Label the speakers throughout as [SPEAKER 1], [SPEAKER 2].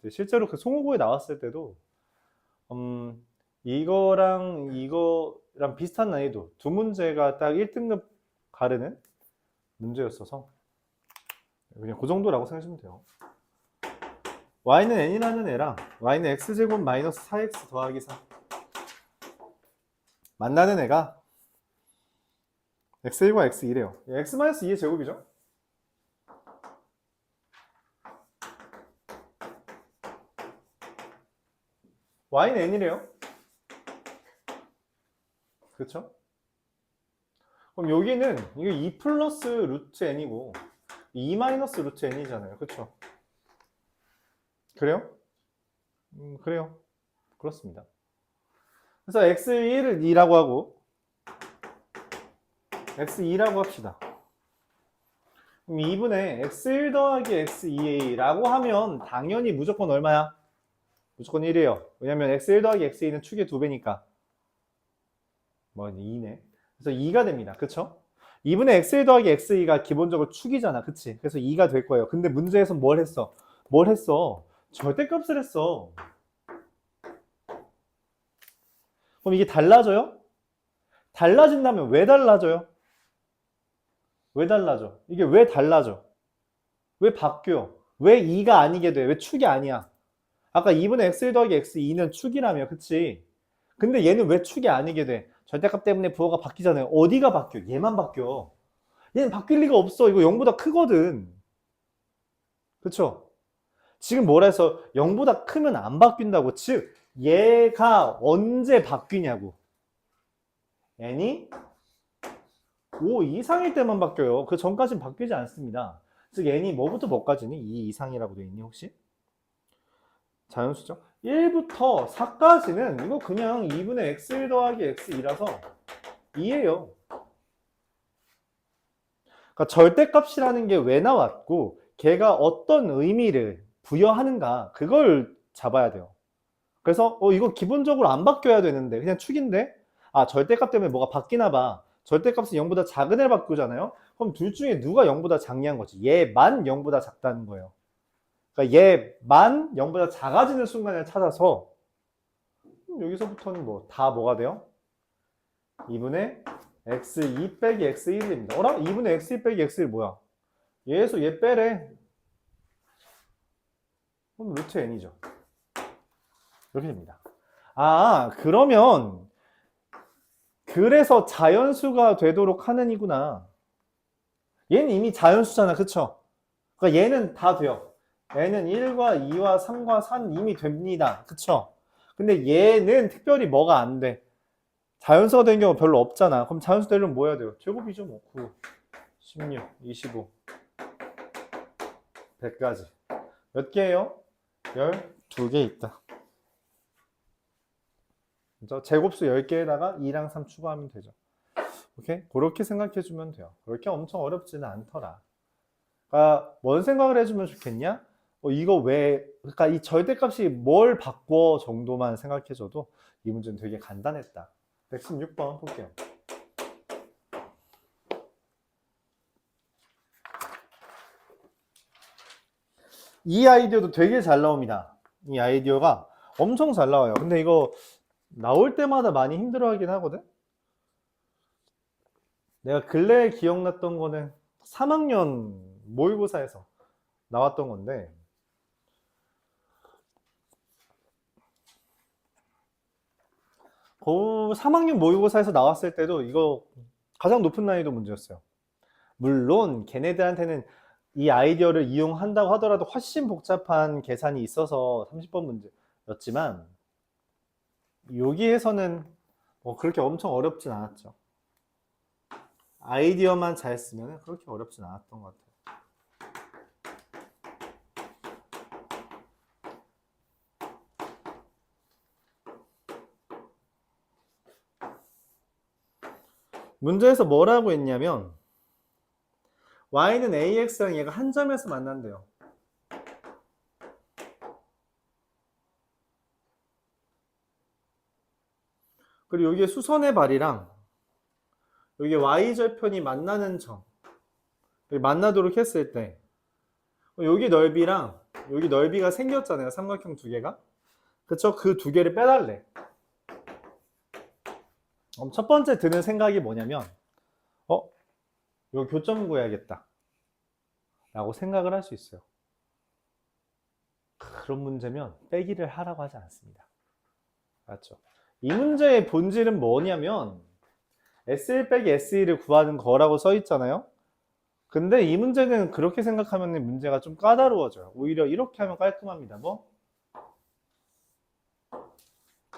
[SPEAKER 1] 실제로 그 송호고에 나왔을 때도 이거랑 비슷한 난이도 두 문제가 딱 1등급 가르는 문제였어서 그냥 그 정도라고 생각하시면 돼요. y는 n이라는 애랑 y는 x제곱 마이너스 4x 더하기 4 만나는 애가 x1과 x2래요. x 마이너스 2의 제곱이죠. y는 n이래요. 그렇죠? 그럼 여기는 이게 2 플러스 루트 n이고 2 마이너스 루트 n이잖아요. 그렇죠? 그래요? 그래요. 그렇습니다. 그래서 x1을 2라고 하고 x2라고 합시다. 그럼 2분의 x1 더하기 x2a라고 하면 당연히 무조건 얼마야? 무조건 1이에요. 왜냐면 x1 더하기 x2는 축의 2배니까. 뭐 2네. 그래서 2가 됩니다. 그쵸? 2분의 x1 더하기 x2가 기본적으로 축이잖아. 그치? 그래서 2가 될 거예요. 근데 문제에서 뭘 했어? 뭘 했어? 절대값을 했어. 그럼 이게 달라져요? 달라진다면 왜 달라져요? 왜 달라져? 이게 왜 달라져? 왜 바뀌어? 왜 2가 아니게 돼? 왜 축이 아니야? 아까 2분의 x1 더하기 x2는 축이라며. 그치? 근데 얘는 왜 축이 아니게 돼? 절대값 때문에 부호가 바뀌잖아요. 어디가 바뀌어? 얘만 바뀌어. 얘는 바뀔 리가 없어. 이거 0보다 크거든. 그쵸? 지금 뭐라 해서 0보다 크면 안 바뀐다고. 즉 얘가 언제 바뀌냐고. n이 5 이상일 때만 바뀌어요. 그 전까지는 바뀌지 않습니다. 즉 n이 뭐부터 뭐까지니? 2 이상이라고 돼 있니 혹시? 자연수죠? 1부터 4까지는 이거 그냥 2분의 x1 더하기 x2라서 2예요. 그러니까 절대값이라는 게 왜 나왔고 걔가 어떤 의미를 부여하는가 그걸 잡아야 돼요. 그래서 이거 기본적으로 안 바뀌어야 되는데 그냥 축인데 아 절대값 때문에 뭐가 바뀌나 봐. 절대값은 0보다 작은 애를 바꾸잖아요. 그럼 둘 중에 누가 0보다 작냐는 거지. 얘만 0보다 작다는 거예요. 그러니까 얘만 0보다 작아지는 순간을 찾아서 여기서부터는 뭐 다 뭐가 돼요? 2분의 x2 빼기 x1입니다. 어라? 2분의 x2 빼기 x1 뭐야? 얘에서 얘 빼래. 그럼 루트 n이죠. 이렇게 됩니다. 아, 그러면 그래서 자연수가 되도록 하는 이구나. 얘는 이미 자연수잖아. 그쵸? 그러니까 얘는 다 돼요. 얘는 1과 2와 3과 4는 이미 됩니다. 그쵸? 근데 얘는 특별히 뭐가 안 돼. 자연수가 된 경우 별로 없잖아. 그럼 자연수 되려면 뭐 해야 돼요? 제곱이죠. 뭐 9, 16, 25, 100까지. 몇 개예요? 12개 있다. 그죠? 제곱수 10개에다가 2랑 3 추가하면 되죠. 오케이? 그렇게 생각해 주면 돼요. 그렇게 엄청 어렵지는 않더라. 그러니까 뭔 생각을 해주면 좋겠냐? 이거 왜, 그러니까 이 절대값이 뭘 바꿔 정도만 생각해줘도 이 문제는 되게 간단했다. 116번 볼게요. 이 아이디어도 되게 잘 나옵니다. 이 아이디어가 엄청 잘 나와요. 근데 이거 나올 때마다 많이 힘들어하긴 하거든. 내가 근래에 기억났던 거는 3학년 모의고사에서 나왔던 건데 3학년 모의고사에서 나왔을 때도 이거 가장 높은 난이도 문제였어요. 물론 걔네들한테는 이 아이디어를 이용한다고 하더라도 훨씬 복잡한 계산이 있어서 30번 문제였지만 여기에서는 뭐 그렇게 엄청 어렵진 않았죠. 아이디어만 잘 쓰면 그렇게 어렵진 않았던 것 같아요. 문제에서 뭐라고 했냐면 y는 ax랑 얘가 한 점에서 만난대요. 그리고 여기에 수선의 발이랑 여기 y절편이 만나는 점 여기 만나도록 했을 때 여기 넓이랑 여기 넓이가 생겼잖아요. 삼각형 두 개가. 그쵸? 그 두 개를 빼달래. 그럼 첫 번째 드는 생각이 뭐냐면, 요 교점 구해야겠다. 라고 생각을 할 수 있어요. 그런 문제면 빼기를 하라고 하지 않습니다. 맞죠? 이 문제의 본질은 뭐냐면, S1 빼기 S2를 구하는 거라고 써 있잖아요. 근데 이 문제는 그렇게 생각하면 문제가 좀 까다로워져요. 오히려 이렇게 하면 깔끔합니다. 뭐?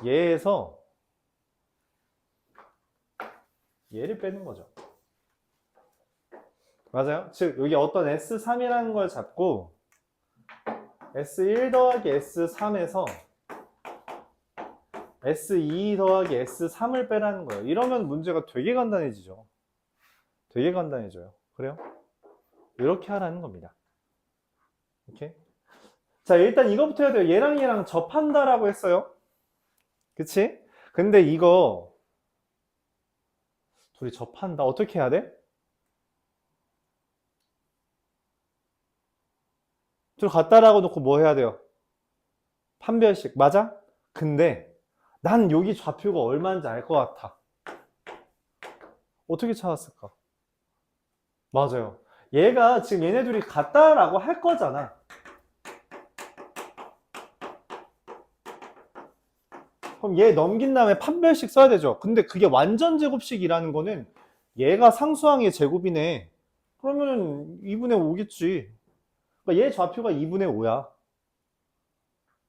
[SPEAKER 1] 얘에서 얘를 빼는 거죠. 맞아요? 즉 여기 어떤 S3이라는 걸 잡고 S1 더하기 S3에서 S2 더하기 S3을 빼라는 거예요. 이러면 문제가 되게 간단해지죠. 되게 간단해져요. 그래요? 이렇게 하라는 겁니다. 오케이? 자, 일단 이거부터 해야 돼요. 얘랑 얘랑 접한다라고 했어요. 그치? 근데 이거 둘이 접한다. 어떻게 해야 돼? 둘 같다라고 놓고 뭐 해야 돼요? 판별식. 맞아? 근데 난 여기 좌표가 얼마인지 알 것 같아. 어떻게 찾았을까? 맞아요. 얘가 지금 얘네 둘이 같다라고 할 거잖아. 그럼 얘 넘긴 다음에 판별식 써야 되죠. 근데 그게 완전 제곱식이라는 거는 얘가 상수항의 제곱이네. 그러면은 2분의 5겠지. 그러니까 얘 좌표가 2분의 5야.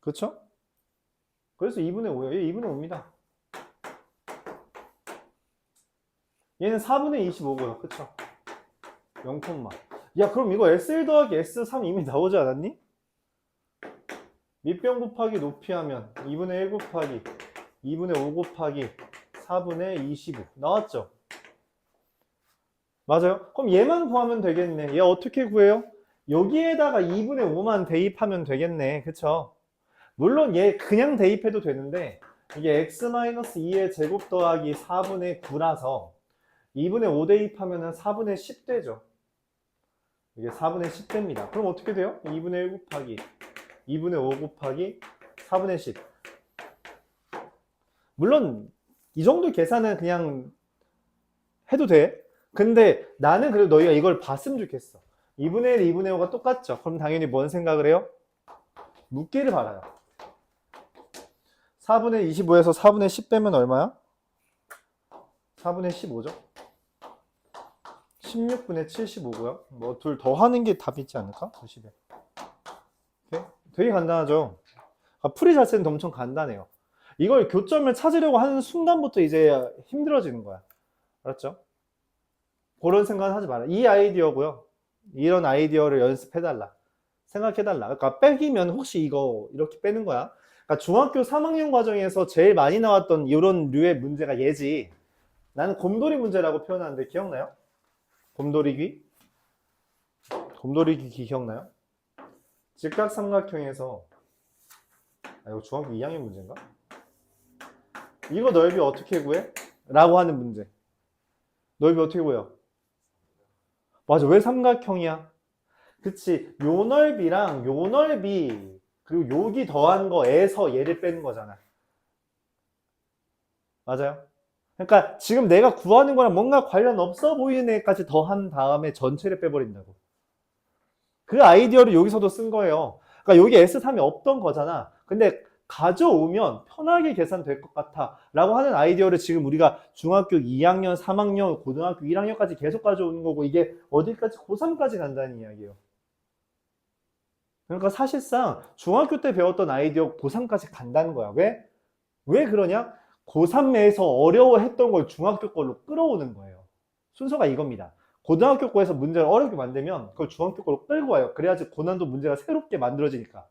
[SPEAKER 1] 그렇죠? 그래서 2분의 5예요. 얘 2분의 5입니다. 얘는 4분의 25고요. 그쵸? 0, 야, 그럼 이거 S1 더하기 S3 이미 나오지 않았니? 밑변 곱하기 높이 하면 2분의 1 곱하기 2분의 5 곱하기 4분의 25 나왔죠? 맞아요? 그럼 얘만 구하면 되겠네. 얘 어떻게 구해요? 여기에다가 2분의 5만 대입하면 되겠네. 그쵸? 물론 얘 그냥 대입해도 되는데 이게 x-2의 제곱 더하기 4분의 9라서 2분의 5 대입하면 4분의 10 되죠. 이게 4분의 10 됩니다. 그럼 어떻게 돼요? 2분의 1 곱하기 2분의 5 곱하기 4분의 10. 물론 이 정도 계산은 그냥 해도 돼. 근데 나는 그래도 너희가 이걸 봤으면 좋겠어. 2분의 1, 2분의 5가 똑같죠. 그럼 당연히 뭔 생각을 해요? 묻기를 바라요. 4분의 25에서 4분의 10 빼면 얼마야? 4분의 15죠. 16분의 75고요. 뭐 둘 더 하는 게 답이지 않을까? 90에. 되게 간단하죠. 풀이 자체는 엄청 간단해요. 이걸 교점을 찾으려고 하는 순간부터 이제 힘들어지는 거야. 알았죠? 그런 생각은 하지 마라. 이 아이디어고요. 이런 아이디어를 연습해달라. 생각해달라. 그러니까 빼기면 혹시 이거 이렇게 빼는 거야. 그러니까 중학교 3학년 과정에서 제일 많이 나왔던 이런 류의 문제가 얘지. 나는 곰돌이 문제라고 표현하는데 기억나요? 곰돌이귀? 곰돌이귀 기억나요? 직각삼각형에서 이거 중학교 2학년 문제인가? 이거 넓이 어떻게 구해? 라고 하는 문제. 넓이 어떻게 구해요? 맞아. 왜 삼각형이야? 그치. 요 넓이랑 요 넓이 그리고 여기 더한 거에서 얘를 빼는 거잖아. 맞아요? 그러니까 지금 내가 구하는 거랑 뭔가 관련 없어 보이는 애까지 더한 다음에 전체를 빼버린다고. 그 아이디어를 여기서도 쓴 거예요. 그러니까 여기 S3이 없던 거잖아. 근데 가져오면 편하게 계산될 것 같아 라고 하는 아이디어를 지금 우리가 중학교 2학년, 3학년, 고등학교 1학년까지 계속 가져오는 거고 이게 어디까지 고3까지 간다는 이야기예요. 그러니까 사실상 중학교 때 배웠던 아이디어 고3까지 간다는 거야. 왜? 왜 그러냐? 고3에서 어려워했던 걸 중학교 걸로 끌어오는 거예요. 순서가 이겁니다. 고등학교 거에서 문제를 어렵게 만들면 그걸 중학교 걸로 끌고 와요. 그래야지 고난도 문제가 새롭게 만들어지니까.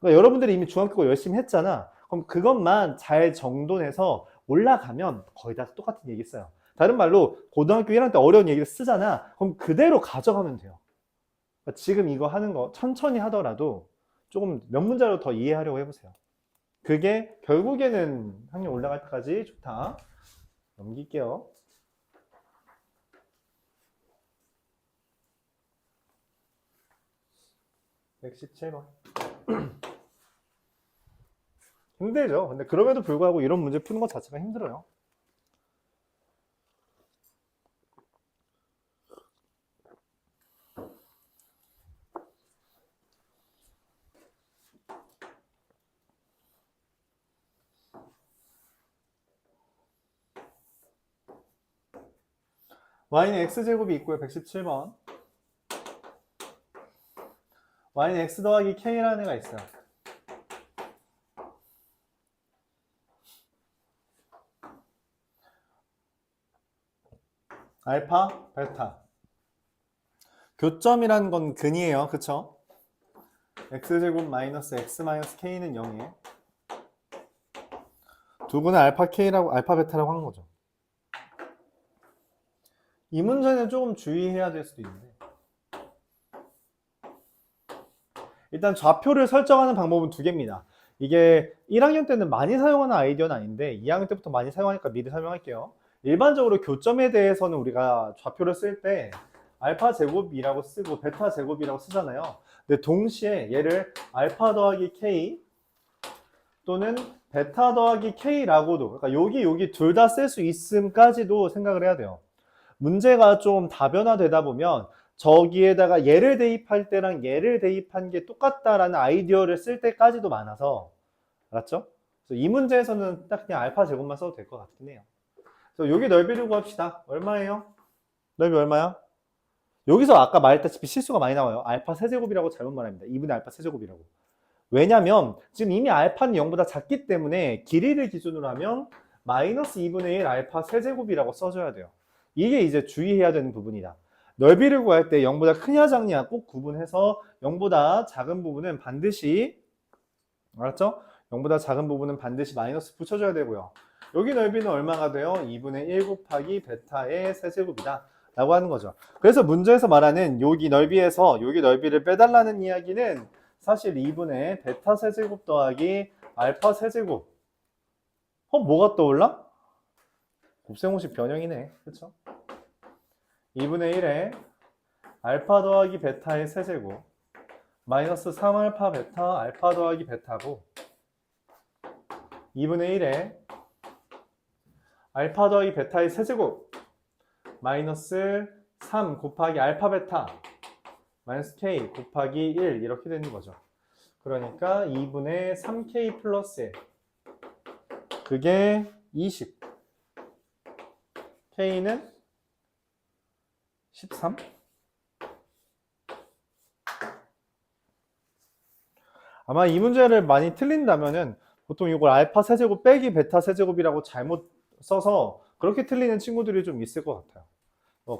[SPEAKER 1] 그러니까 여러분들이 이미 중학교 거 열심히 했잖아. 그럼 그것만 잘 정돈해서 올라가면 거의 다 똑같은 얘기 써요. 다른 말로 고등학교 1학년 때 어려운 얘기를 쓰잖아. 그럼 그대로 가져가면 돼요. 그러니까 지금 이거 하는 거 천천히 하더라도 조금 몇 문제로 더 이해하려고 해보세요. 그게 결국에는 학년 올라갈 때까지 좋다. 넘길게요. 117번. 힘들죠. 근데 그럼에도 불구하고 이런 문제 푸는 것 자체가 힘들어요. y는 x제곱이 있고요. 117번. y는 x 더하기 k라는 애가 있어요. 알파, 베타. 교점이라는 건 근이에요. 그쵸? x제곱 마이너스 x 마이너스 k는 0이에요. 두 분은 알파 k라고, 알파 베타라고 한 거죠. 이 문제는 조금 주의해야 될 수도 있는데, 일단 좌표를 설정하는 방법은 두 개입니다. 이게 1학년 때는 많이 사용하는 아이디어는 아닌데 2학년 때부터 많이 사용하니까 미리 설명할게요. 일반적으로 교점에 대해서는 우리가 좌표를 쓸 때 알파 제곱이라고 쓰고 베타 제곱이라고 쓰잖아요. 근데 동시에 얘를 알파 더하기 k 또는 베타 더하기 k라고도, 그러니까 여기 둘 다 쓸 수 있음까지도 생각을 해야 돼요. 문제가 좀 다변화되다 보면 저기에다가 얘를 대입할 때랑 얘를 대입한 게 똑같다라는 아이디어를 쓸 때까지도 많아서, 알았죠? 그래서 이 문제에서는 딱 그냥 알파 제곱만 써도 될 것 같긴 해요. 그래서 여기 넓이를 구합시다. 얼마예요? 넓이 얼마야? 여기서 아까 말했다시피 실수가 많이 나와요. 알파 세제곱이라고 잘못 말합니다. 2분의 알파 세제곱이라고. 왜냐면 지금 이미 알파는 0보다 작기 때문에 길이를 기준으로 하면 마이너스 2분의 1 알파 세제곱이라고 써줘야 돼요. 이게 이제 주의해야 되는 부분이다. 넓이를 구할 때 0보다 크냐 작냐 꼭 구분해서 0보다 작은 부분은 반드시, 알았죠? 0보다 작은 부분은 반드시 마이너스 붙여줘야 되고요. 여기 넓이는 얼마가 돼요? 2분의 1 곱하기 베타의 세제곱이다 라고 하는 거죠. 그래서 문제에서 말하는 여기 넓이에서 여기 넓이를 빼달라는 이야기는 사실 2분의 베타 세제곱 더하기 알파 세제곱. 뭐가 떠올라? 곱셈공식 변형이네. 그쵸? 2분의 1에 알파 더하기 베타의 세제곱 마이너스 3알파 베타 알파 더하기 베타고 2분의 1에 알파 더하기 베타의 세제곱 마이너스 3 곱하기 알파 베타 마이너스 k 곱하기 1 이렇게 되는 거죠. 그러니까 2분의 3k 플러스 1 그게 20 k는 13? 아마 이 문제를 많이 틀린다면은 보통 이걸 알파 세제곱 빼기 베타 세제곱이라고 잘못 써서 그렇게 틀리는 친구들이 좀 있을 것 같아요.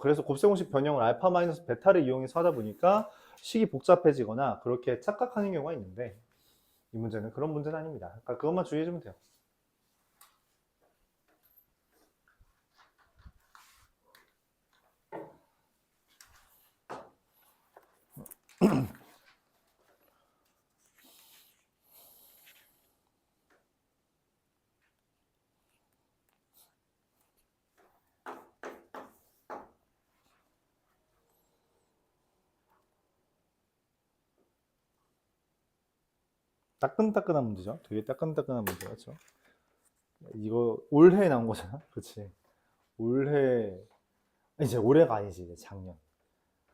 [SPEAKER 1] 그래서 곱셈공식 변형을 알파 마이너스 베타를 이용해서 하다 보니까 식이 복잡해지거나 그렇게 착각하는 경우가 있는데 이 문제는 그런 문제는 아닙니다. 그러니까 그것만 주의해주면 돼요. 따끈따끈한 문제죠. 되게 따끈따끈한 문제 같죠. 이거 올해 나온 거잖아. 그렇지. 올해 이제 올해가 아니지 이제 작년.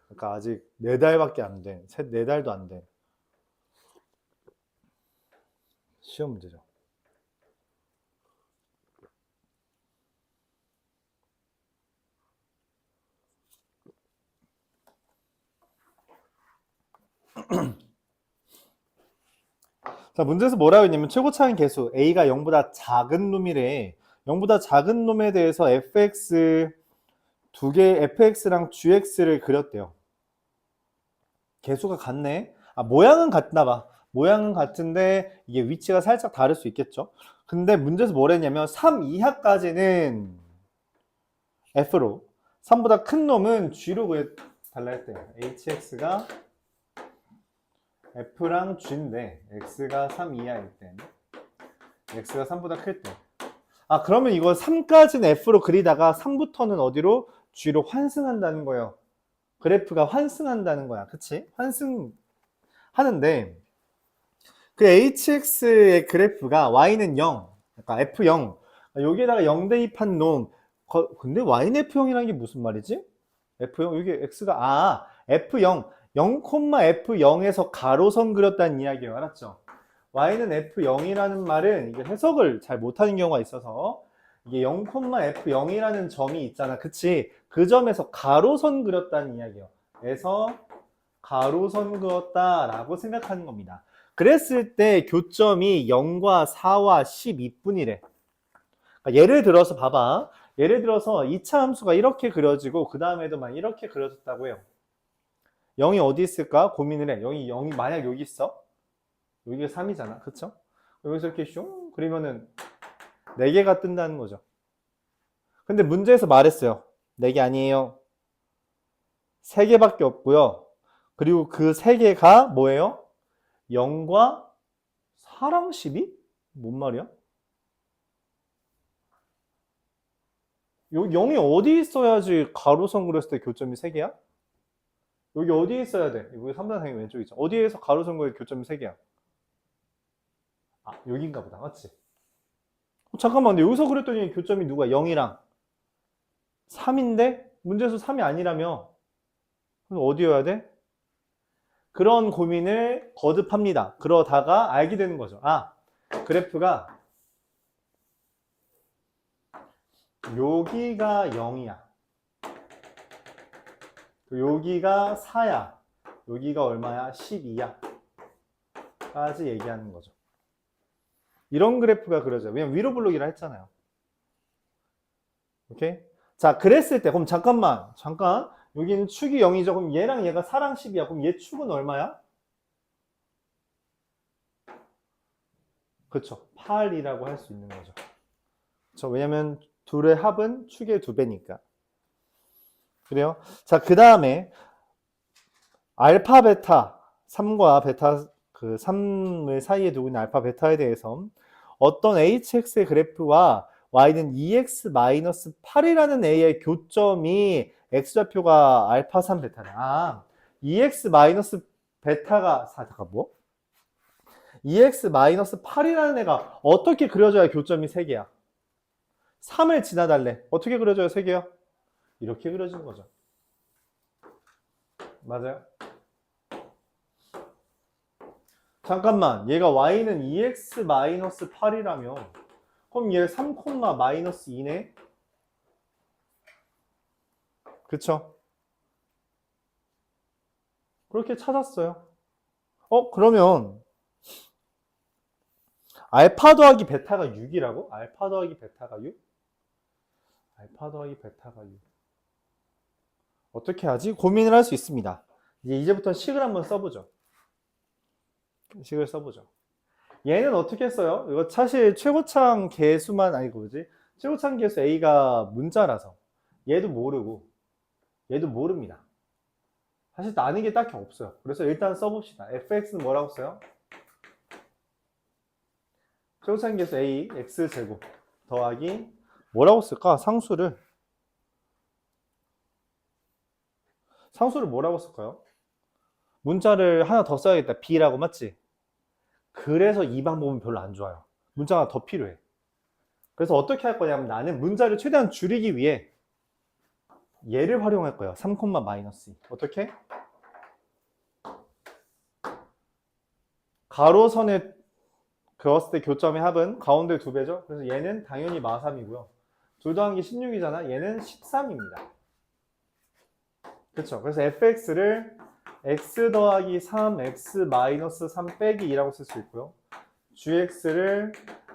[SPEAKER 1] 그러니까 아직 4달밖에 안 된, 4달도 안 된 시험 문제죠. 자, 문제에서 뭐라고 했냐면 최고차인 개수 a가 0보다 작은 놈이래. 0보다 작은 놈에 대해서 fx 두 개 fx랑 gx를 그렸대요. 개수가 같네. 모양은 같나 봐. 모양은 같은데 이게 위치가 살짝 다를 수 있겠죠. 근데 문제에서 뭐랬냐면 3 이하까지는 f로 3보다 큰 놈은 g로 달라 했대요. hx가 f랑 g인데 x가 3 이하일 땐 x가 3보다 클 때. 그러면 이거 3까지는 f로 그리다가 3부터는 어디로? g로 환승한다는 거예요. 그래프가 환승한다는 거야. 그치? 환승 하는데 그 hx의 그래프가 y는 0, 그러니까 f0 여기에다가 0 대입한 놈 근데 y는 f0이라는 게 무슨 말이지? f0 여기 x가 f0 0,f0에서 가로선 그렸다는 이야기예요. 알았죠? y는 f0이라는 말은 이게 해석을 잘 못하는 경우가 있어서 이게 0,f0이라는 점이 있잖아. 그치? 그 점에서 가로선 그렸다는 이야기예요. 그래서 가로선 그었다라고 생각하는 겁니다. 그랬을 때 교점이 0과 4와 12분이래. 그러니까 예를 들어서 봐봐. 예를 들어서 2차 함수가 이렇게 그려지고 그 다음에도 막 이렇게 그려졌다고 해요. 0이 어디 있을까? 고민을 해. 0이 만약 여기 있어? 여기가 3이잖아. 그쵸? 여기서 이렇게 슝 그리면은 4개가 뜬다는 거죠. 근데 문제에서 말했어요. 4개 아니에요. 3개밖에 없고요. 그리고 그 3개가 뭐예요? 0과 4랑 12? 뭔 말이야? 0이 어디 있어야지 가로선 그렸을 때 교점이 3개야? 여기 어디에 있어야 돼? 여기 3단상이 왼쪽에 있죠. 어디에서 가로선 그릴 교점이 3개야? 여긴가 보다. 맞지? 잠깐만, 근데 여기서 그랬더니 교점이 누가 0이랑 3인데 문제에서 3이 아니라며? 그럼 어디여야 돼? 그런 고민을 거듭합니다. 그러다가 알게 되는 거죠. 그래프가 여기가 0이야. 여기가 4야. 여기가 얼마야? 12야. 까지 얘기하는 거죠. 이런 그래프가 그려져요. 왜냐면 위로 블록이라 했잖아요. 오케이? 자, 그랬을 때, 그럼 잠깐. 여기는 축이 0이죠. 그럼 얘랑 얘가 4랑 10이야. 그럼 얘 축은 얼마야? 그쵸. 8이라고 할 수 있는 거죠. 그쵸. 왜냐면 둘의 합은 축의 2배니까. 그래요? 자, 그 다음에 알파, 베타, 3과 베타, 그 3을 사이에 두고 있는 알파, 베타에 대해서 어떤 hx의 그래프와 y는 2x-8이라는 a의 교점이 x좌표가 알파 3 베타다. 2x-베타가 잠깐 뭐? 2x-8이라는 애가 어떻게 그려져야 교점이 3개야? 3을 지나달래. 어떻게 그려져야 3개야? 이렇게 그려지는 거죠. 맞아요? 잠깐만, 얘가 y는 2x-8이라며 그럼 얘 3, 마이너스 2네? 그쵸? 그렇게 찾았어요. 그러면 알파 더하기 베타가 6이라고? 알파 더하기 베타가 6? 알파 더하기 베타가 6. 어떻게 하지? 고민을 할 수 있습니다. 이제부터 식을 한번 써보죠. 식을 써보죠. 얘는 어떻게 써요? 이거 사실 최고창 개수만 아니고 뭐지? 최고창 개수 A가 문자라서 얘도 모르고 얘도 모릅니다. 사실 아는 게 딱히 없어요. 그래서 일단 써봅시다. fx는 뭐라고 써요? 최고창 개수 A x제곱 더하기 뭐라고 쓸까? 상수를 뭐라고 쓸까요? 문자를 하나 더 써야겠다. b라고 맞지? 그래서 이 방법은 별로 안 좋아요. 문자가 더 필요해. 그래서 어떻게 할 거냐면 나는 문자를 최대한 줄이기 위해 얘를 활용할 거예요. 3, 마이너스 2. 어떻게? 가로선에 그었을 때 교점의 합은 가운데 2배죠. 그래서 얘는 당연히 마3이고요. 둘 더한 게 16이잖아. 얘는 13입니다. 그렇죠. 그래서 fx를 x 더하기 3, x 마이너스 3 빼기 2라고 쓸 수 있고요. gx를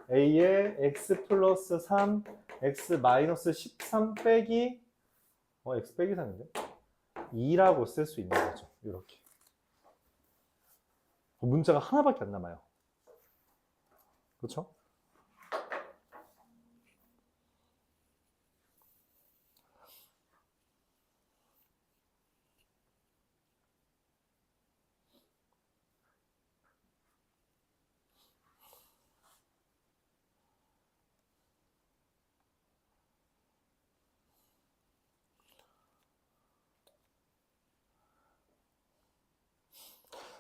[SPEAKER 1] a의 x 플러스 3, x 마이너스 13 빼기 x 빼기 3인데 2라고 쓸 수 있는 거죠. 이렇게. 문자가 하나밖에 안 남아요. 그렇죠?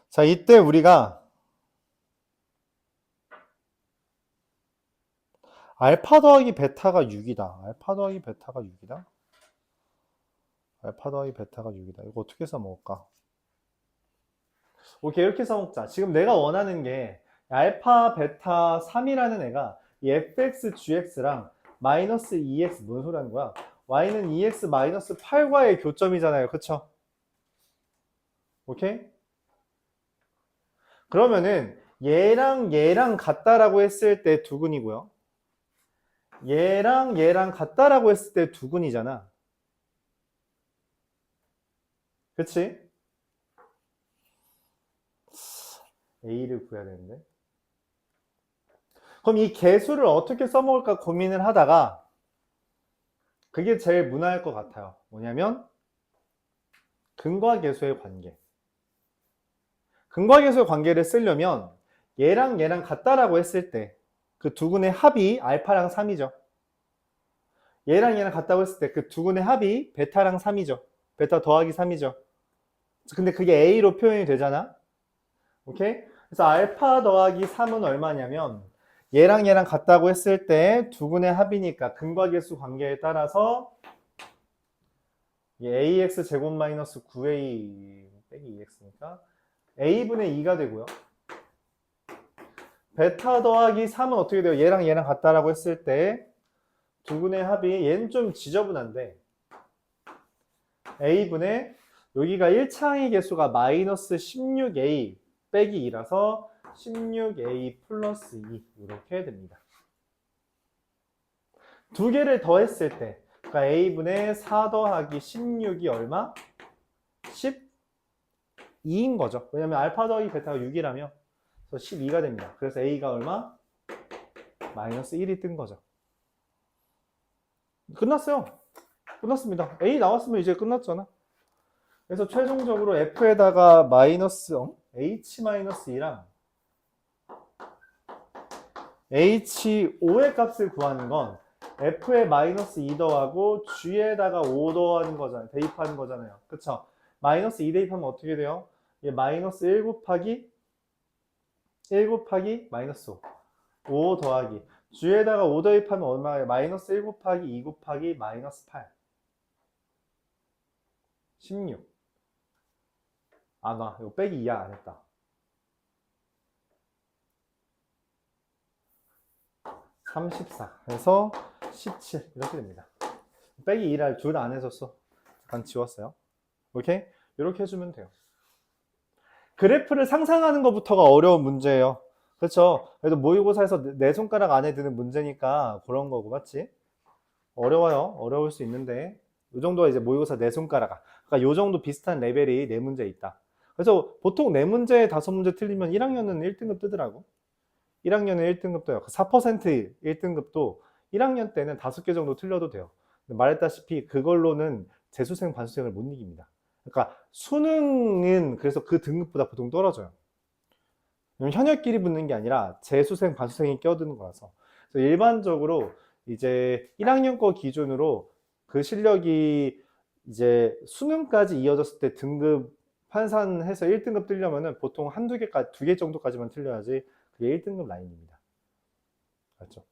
[SPEAKER 1] 자, 이때 우리가 알파 더하기 베타가 6이다. 알파 더하기 베타가 6이다. 알파 더하기 베타가 6이다. 이거 어떻게 써먹을까? 오케이, 이렇게 써먹자. 지금 내가 원하는 게 알파 베타 3이라는 애가 이 fx gx랑 마이너스 2x 뭔 소리 하는 거야? y는 2x 마이너스 8과의 교점이잖아요. 그쵸? 오케이? 그러면은 얘랑 얘랑 같다라고 했을 때 두근이고요. 얘랑 얘랑 같다라고 했을 때 두근이잖아. 그치? A를 구해야 되는데. 그럼 이 개수를 어떻게 써먹을까 고민을 하다가 그게 제일 무난할 것 같아요. 뭐냐면 근과 계수의 관계. 근과 계수의 관계를 쓰려면 얘랑 얘랑 같다라고 했을 때 그 두근의 합이 알파랑 3이죠. 얘랑 얘랑 같다고 했을 때 그 두근의 합이 베타랑 3이죠. 베타 더하기 3이죠. 근데 그게 A로 표현이 되잖아. 오케이? 그래서 알파 더하기 3은 얼마냐면 얘랑 얘랑 같다고 했을 때 두근의 합이니까 근과 계수 관계에 따라서 ax 제곱 마이너스 9a 빼기 2x니까 a분의 2가 되고요. 베타 더하기 3은 어떻게 돼요? 얘랑 얘랑 같다라고 했을 때 두근의 합이 얘는 좀 지저분한데 a분의 여기가 1차항의 개수가 마이너스 16a 빼기 2라서 16a 플러스 2 이렇게 됩니다. 두 개를 더했을 때 그러니까 a분의 4 더하기 16이 얼마? 12인 거죠. 왜냐면 알파 더하기 베타가 6이라며 그래서 12가 됩니다. 그래서 a가 얼마? 마이너스 1이 뜬 거죠. 끝났어요. 끝났습니다. a 나왔으면 이제 끝났잖아. 그래서 최종적으로 f에다가 마이너스 h-2랑 h5의 값을 구하는 건 f에 마이너스 2 더하고 g에다가 5 더하는 거잖아요. 대입하는 거잖아요. 그쵸? 마이너스 2 대입하면 어떻게 돼요? 얘 마이너스 1 곱하기 마이너스 5. 5 더하기 g에다가 5 대입하면 얼마예요? 마이너스 1 곱하기 2 곱하기 마이너스 8. 16. 나 이거 빼기 2야 안 했다. 34. 그래서 17 이렇게 됩니다. 빼기 2를 둘 다 안 해줬어. 잠깐 지웠어요. 오케이? 이렇게 해주면 돼요. 그래프를 상상하는 것부터가 어려운 문제예요. 그렇죠? 그래도 모의고사에서 내 손가락 안에 드는 문제니까 그런 거고, 맞지? 어려워요. 어려울 수 있는데 이 정도가 이제 모의고사 내 손가락. 그러니까 이 정도 비슷한 레벨이 네 문제 있다. 그래서 보통 네 문제에 5문제 틀리면 1학년은 1등급 뜨더라고. 1학년은 1등급 떠요. 4% 1등급도 1학년 때는 5개 정도 틀려도 돼요. 말했다시피 그걸로는 재수생, 반수생을 못 이깁니다. 그러니까 수능은 그래서 그 등급보다 보통 떨어져요. 현역끼리 붙는 게 아니라 재수생, 반수생이 껴드는 거라서. 그래서 일반적으로 이제 1학년 거 기준으로 그 실력이 이제 수능까지 이어졌을 때 등급 환산해서 1등급 뜨려면은 보통 한두 개까지, 2개 정도까지만 틀려야지 그게 1등급 라인입니다. 알죠?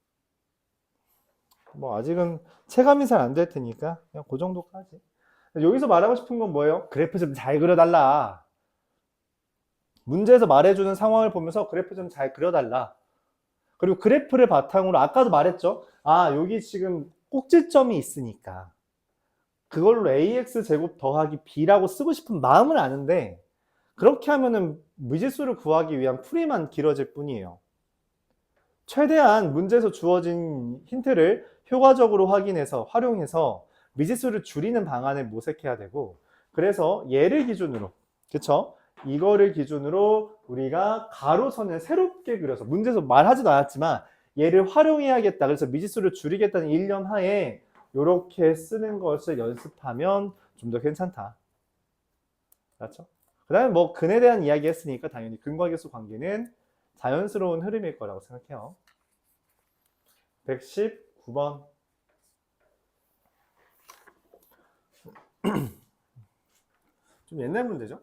[SPEAKER 1] 뭐 아직은 체감이 잘 안 될 테니까 그냥 그 정도까지. 여기서 말하고 싶은 건 뭐예요? 그래프 좀 잘 그려달라. 문제에서 말해주는 상황을 보면서 그래프 좀 잘 그려달라. 그리고 그래프를 바탕으로 아까도 말했죠. 여기 지금 꼭지점이 있으니까 그걸로 ax 제곱 더하기 b라고 쓰고 싶은 마음은 아는데 그렇게 하면은 미지수를 구하기 위한 풀이만 길어질 뿐이에요. 최대한 문제에서 주어진 힌트를 효과적으로 활용해서 미지수를 줄이는 방안을 모색해야 되고, 그래서 얘를 기준으로, 그쵸? 이거를 기준으로 우리가 가로선을 새롭게 그려서 문제에서 말하지도 않았지만 얘를 활용해야겠다. 그래서 미지수를 줄이겠다는 일념 하에 이렇게 쓰는 것을 연습하면 좀 더 괜찮다. 그렇죠? 그 다음에 뭐 근에 대한 이야기 했으니까 당연히 근과 계수 관계는 자연스러운 흐름일 거라고 생각해요. 119번. 좀 옛날 문제죠?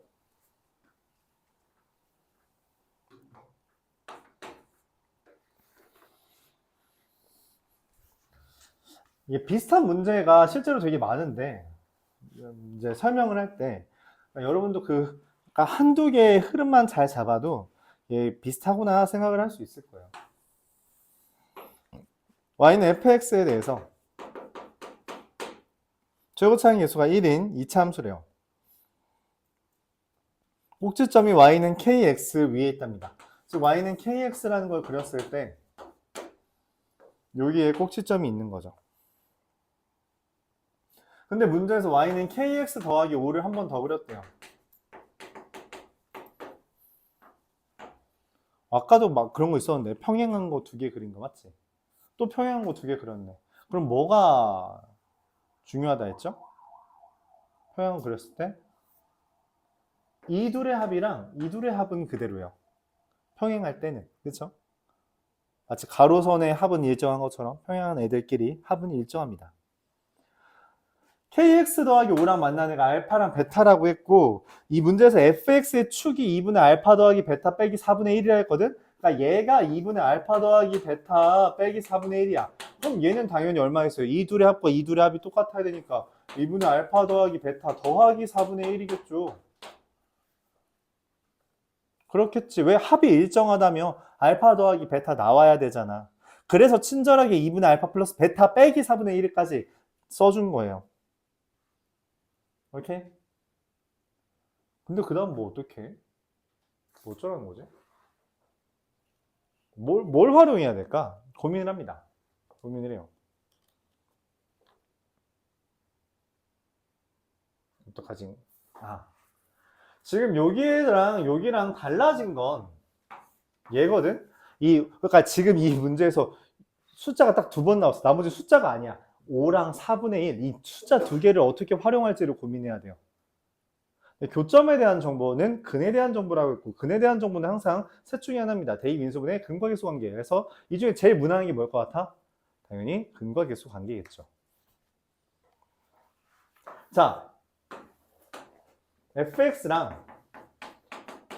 [SPEAKER 1] 이게 비슷한 문제가 실제로 되게 많은데 이제 설명을 할 때 여러분도 그러니까 한두 개의 흐름만 잘 잡아도 이게 비슷하구나 생각을 할 수 있을 거예요. y는 fx에 대해서 최고차항 계수가 1인 2차 함수래요. 꼭지점이 y는 kx 위에 있답니다. 즉 y는 kx라는 걸 그렸을 때 여기에 꼭지점이 있는 거죠. 근데 문제에서 y는 kx 더하기 5를 한 번 더 그렸대요. 아까도 막 그런 거 있었는데 평행한 거 2개 그린 거 맞지? 또 평행한 거 2개 그렸네. 그럼 뭐가 중요하다 했죠? 평행한 거 그렸을 때 이 둘의 합이랑 이 둘의 합은 그대로예요. 평행할 때는. 그렇죠? 마치 가로선의 합은 일정한 것처럼 평행한 애들끼리 합은 일정합니다. kx 더하기 5랑 만나는 애가 알파랑 베타라고 했고 이 문제에서 fx의 축이 2분의 알파 더하기 베타 빼기 4분의 1이라 했거든? 그러니까 얘가 2분의 알파 더하기 베타 빼기 4분의 1이야. 그럼 얘는 당연히 얼마 있어요? 이 둘의 합과 이 둘의 합이 똑같아야 되니까 2분의 알파 더하기 베타 더하기 4분의 1이겠죠. 그렇겠지. 왜 합이 일정하다며 알파 더하기 베타 나와야 되잖아. 그래서 친절하게 2분의 알파 플러스 베타 빼기 4분의 1까지 써준 거예요. 오케이? 근데 그 다음 뭐 어떡해? 뭐 어쩌라는 거지? 뭘 활용해야 될까? 고민을 합니다. 고민을 해요. 어떡하지? 지금 여기랑 달라진 건 얘거든? 그러니까 지금 이 문제에서 숫자가 딱 2번 나왔어. 나머지 숫자가 아니야. 5랑 4분의 1. 이 숫자 2개를 어떻게 활용할지를 고민해야 돼요. 교점에 대한 정보는 근에 대한 정보라고 했고 근에 대한 정보는 항상 셋 중에 하나입니다. 대입 인수분해 근과계수 관계. 그래서 이 중에 제일 무난한 게 뭘 것 같아? 당연히 근과계수 관계겠죠. 자, fx랑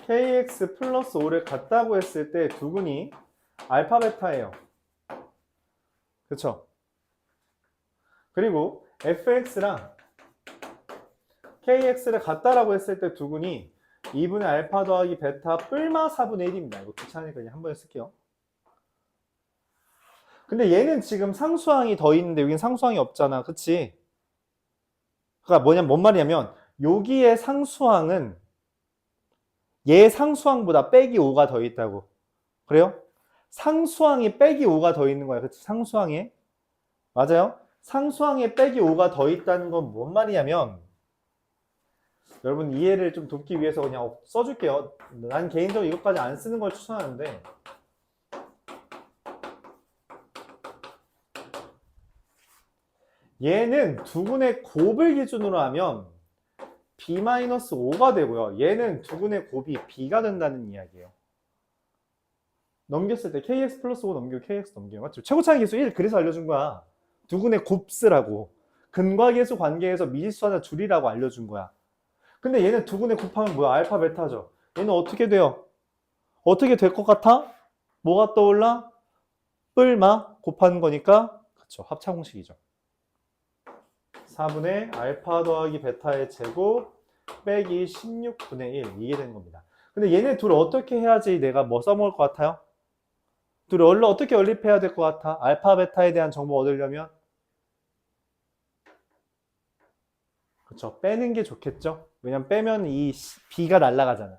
[SPEAKER 1] kx 플러스 5를 같다고 했을 때 두근이 알파 베타예요. 그쵸? 그리고 fx랑 kx를 같다라고 했을 때 두근이 2분의 알파 더하기 베타 뿔마 4분의 1입니다. 이거 귀찮으니까 그냥 한 번에 쓸게요. 근데 얘는 지금 상수항이 더 있는데 여긴 상수항이 없잖아. 그치? 그러니까 뭔 말이냐면 여기에 상수항은 얘 상수항보다 빼기 5가 더 있다고. 그래요? 상수항이 빼기 5가 더 있는 거야. 그치? 상수항에. 맞아요? 상수항에 빼기 5가 더 있다는 건 뭔 말이냐면 여러분 이해를 좀 돕기 위해서 그냥 써줄게요. 난 개인적으로 이것까지 안 쓰는 걸 추천하는데 얘는 두근의 곱을 기준으로 하면 b-5가 되고요. 얘는 두근의 곱이 b가 된다는 이야기예요. 넘겼을 때 kx 플러스 5 넘기고 kx 넘겨요. 맞죠? 최고차항 계수 1 그래서 알려준 거야. 두근의 곱쓰라고. 근과계수 관계에서 미지수 하나 줄이라고 알려준 거야. 근데 얘는 두근의 곱하면 뭐야? 알파 베타죠. 얘는 어떻게 돼요? 어떻게 될 것 같아? 뭐가 떠올라? 뿔마 곱하는 거니까 그쵸 합차공식이죠. 4분의 알파 더하기 베타의 제곱 빼기 16분의 1 이게 되는 겁니다. 근데 얘네 둘 어떻게 해야지 내가 뭐 써먹을 것 같아요? 둘이 어떻게 연립해야 될 것 같아? 알파 베타에 대한 정보 얻으려면 그쵸 빼는 게 좋겠죠? 왜냐면 빼면 이 b가 날아가잖아.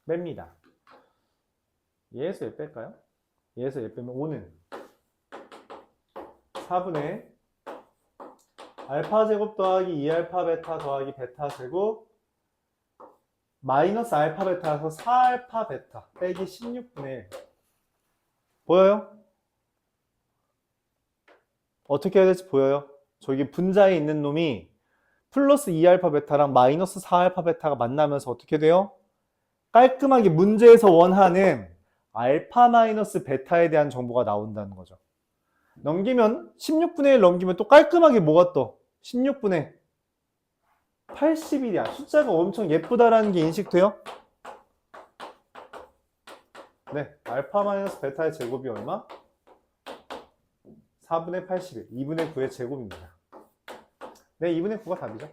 [SPEAKER 1] 뺍니다. 얘에서 얘 뺄까요? 얘에서 얘 빼면 5는 4분의 알파 제곱 더하기 2알파 베타 더하기 베타 제곱 마이너스 알파 베타에서 4알파 베타 빼기 16분의 1 보여요? 어떻게 해야 될지 보여요? 저기 분자에 있는 놈이 플러스 2알파 베타랑 마이너스 4알파 베타가 만나면서 어떻게 돼요? 깔끔하게 문제에서 원하는 알파 마이너스 베타에 대한 정보가 나온다는 거죠. 넘기면 16분의 1 넘기면 또 깔끔하게 뭐가 떠? 16분의 81이야. 숫자가 엄청 예쁘다라는 게 인식돼요? 네, 알파 마이너스 베타의 제곱이 얼마? 4분의 81, 2분의 9의 제곱입니다. 네, 2분의 9가 답이죠.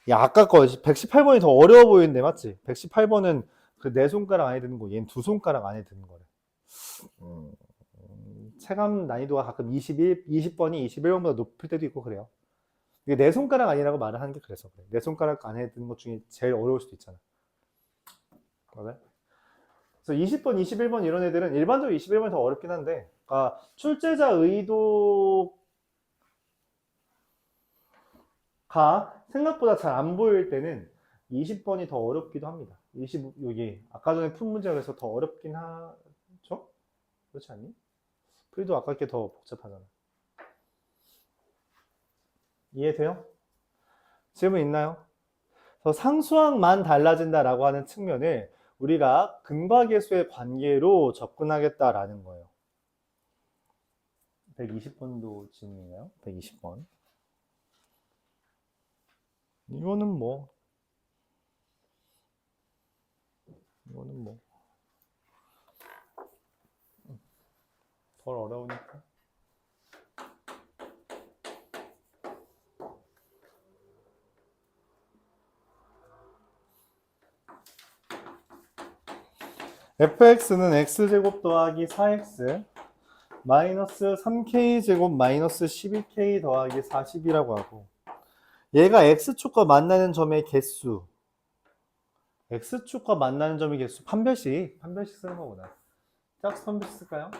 [SPEAKER 1] 야, 아까 거 118번이 더 어려워 보이는데 맞지? 118번은 그 네 손가락 안에 드는 거, 얘는 두 손가락 안에 드는 거래. 체감 난이도가 가끔 20번이 21번보다 높을 때도 있고 그래요. 이게 네 손가락 아니라고 말을 하는 게 그래서 그래. 네 손가락 안에 드는 것 중에 제일 어려울 수도 있잖아. 그래? 그래서 20번, 21번 이런 애들은 일반적으로 21번이 더 어렵긴 한데, 그러니까 출제자 의도가 생각보다 잘 안 보일 때는 20번이 더 어렵기도 합니다. 여기 아까 전에 푼 문제가 그래서 더 어렵긴 하죠? 그렇지 않니? 풀이도 아깝게 더 복잡하잖아. 이해돼요? 질문 있나요? 그래서 상수항만 달라진다라고 하는 측면을 우리가 근과계수의 관계로 접근하겠다라는 거예요. 120번도 질문이에요. 120번. 이거는 뭐 덜 어려우니까. fx는 x제곱 더하기 4x 마이너스 3k제곱 마이너스 12k 더하기 40이라고 하고, 얘가 x축과 만나는 점의 개수, x축과 만나는 점의 개수 판별식 쓰는 거구나. 짝수 판별식 쓸까요?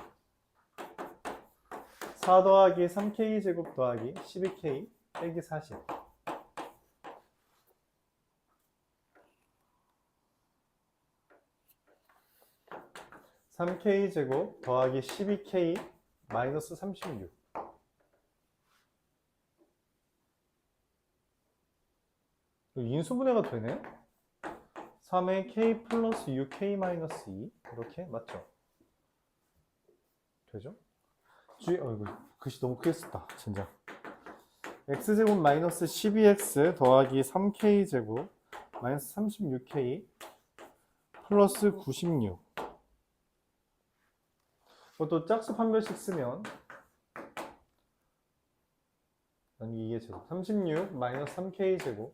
[SPEAKER 1] 4 더하기 3k제곱 더하기 12k 빼기 40. 3k제곱 더하기 12k 마이너스 36. 인수분해가 되네? 3의 k 플러스 6k 마이너스 2 이렇게 맞죠? 되죠? 어이구, 글씨 너무 크게 썼다 진짜. x제곱 마이너스 12x 더하기 3k제곱 마이너스 36k 플러스 96. 그것도 짝수 판별식 쓰면 이게 제곱 36 마이너스 3k제곱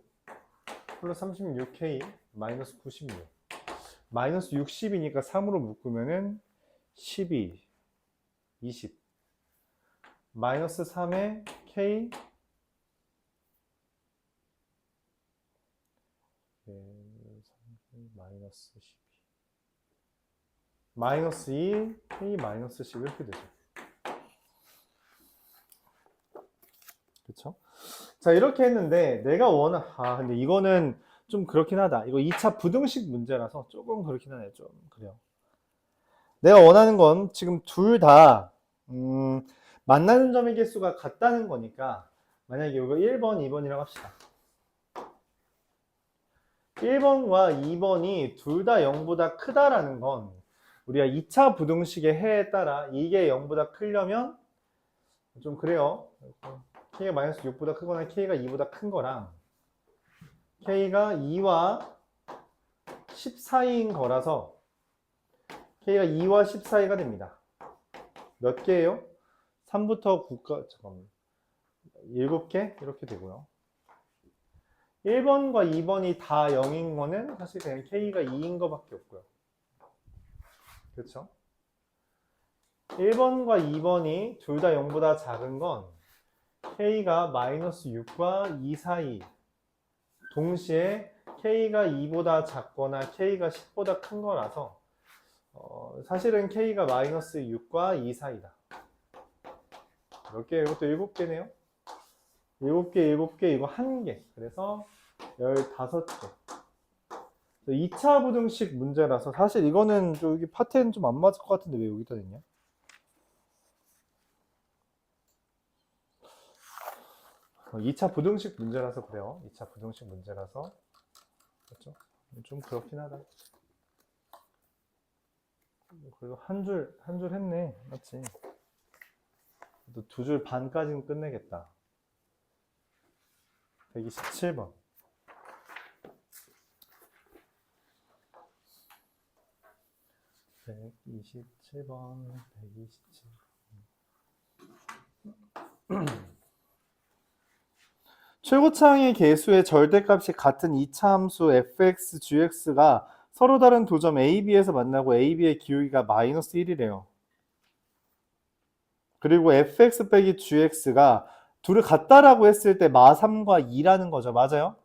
[SPEAKER 1] 플러스 36k 마이너스 96. 마이너스 60이니까 3으로 묶으면은 12 20 마이너스 3에 k 마이너스 12 마이너스 2 k 마이너스 10 이렇게 되죠. 그쵸? 자, 이렇게 했는데 내가 근데 이거는 좀 그렇긴 하다. 이거 2차 부등식 문제라서 조금 그렇긴 하네. 좀 그래요. 내가 원하는 건 지금 둘 다 만나는 점의 개수가 같다는 거니까, 만약에 이거 1번, 2번이라고 합시다. 1번과 2번이 둘 다 0보다 크다라는 건 우리가 2차 부등식의 해에 따라 이게 0보다 크려면 좀 그래요. k가 마이너스 6보다 크거나 k가 2보다 큰 거랑 k가 2와 10 사이인 거라서 k가 2와 10 사이가 됩니다. 몇 개예요? 3부터 9까지, 잠깐만, 7개? 이렇게 되고요. 1번과 2번이 다 0인 거는 사실 그냥 k가 2인 거밖에 없고요. 그렇죠? 1번과 2번이 둘 다 0보다 작은 건 k가 마이너스 6과 2 사이, 동시에 k가 2보다 작거나 k가 10보다 큰 거라서 사실은 k가 마이너스 6과 2 사이다. 몇 개예요? 이것도 7개네요. 7개, 7개, 이거 1개. 그래서 15개. 2차 부등식 문제라서 사실 이거는 여기 파트는 좀 안 맞을 것 같은데 왜 여기다 냈냐? 어, 2차 부등식 문제라서 그래요. 2차 부등식 문제라서. 그렇죠? 좀 그렇긴 하다. 그래도 한 줄 했네. 맞지? 두 줄 반까지는 끝내겠다. 127번. 127번, 127번. 최고차항의 개수의 절대값이 같은 이차함수 fx, gx가 서로 다른 도점 a, b에서 만나고 a, b의 기울기가 마이너스 1이래요. 그리고 fx 빼기 gx가 둘을 같다라고 했을 때 마 3과 2라는 거죠. 맞아요?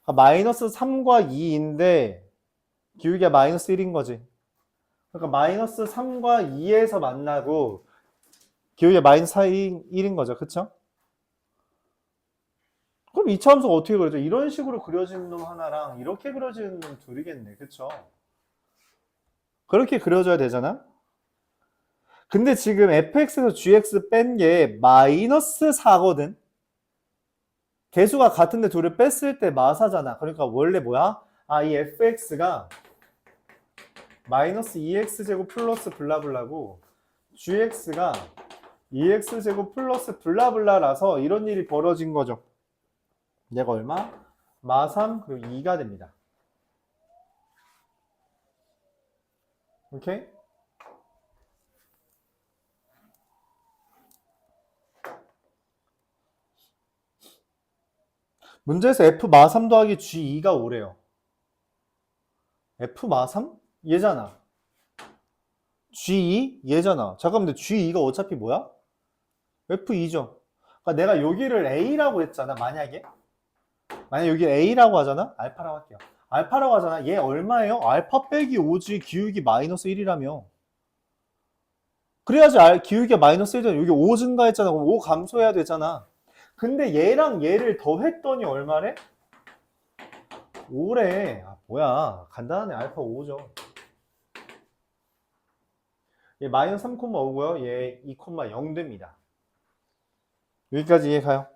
[SPEAKER 1] 그러니까 마이너스 3과 2인데 기울기가 마이너스 1인 거지. 그러니까 마이너스 3과 2에서 만나고 기울기가 마이너스 1인 거죠. 그쵸? 그럼 이차함수가 어떻게 그려져? 이런 식으로 그려지는 놈 하나랑 이렇게 그려지는 놈 둘이겠네. 그쵸? 그렇게 그려줘야 되잖아? 근데 지금 fx에서 gx 뺀 게 마이너스 4거든? 개수가 같은데 둘을 뺐을 때 마사잖아. 그러니까 원래 뭐야? 아, 이 fx가 마이너스 2x제곱 플러스 블라블라고 gx가 2x제곱 플러스 블라블라라서 이런 일이 벌어진 거죠. 얘가 얼마? 마 3 그리고 2가 됩니다. 오케이? 문제에서 f 마 3 더하기 g2가 5래요. f 마 3? 얘잖아. g2? 얘잖아. 잠깐만, 근데 g2가 어차피 뭐야? f2죠. 그러니까 내가 여기를 a라고 했잖아. 만약에 여기 a라고 하잖아. 알파라고 할게요. 알파라고 하잖아. 얘 얼마예요? 알파 빼기 5지 기울기 마이너스 1이라며. 그래야지 기울기가 마이너스 1이잖아. 여기 5 증가했잖아. 그럼 5 감소해야 되잖아. 근데 얘랑 얘를 더했더니 얼마래? 5래. 아, 뭐야. 간단하네. 알파 5죠. 얘 마이너스 3,5고요. 얘 2,0 됩니다. 여기까지 이해가요?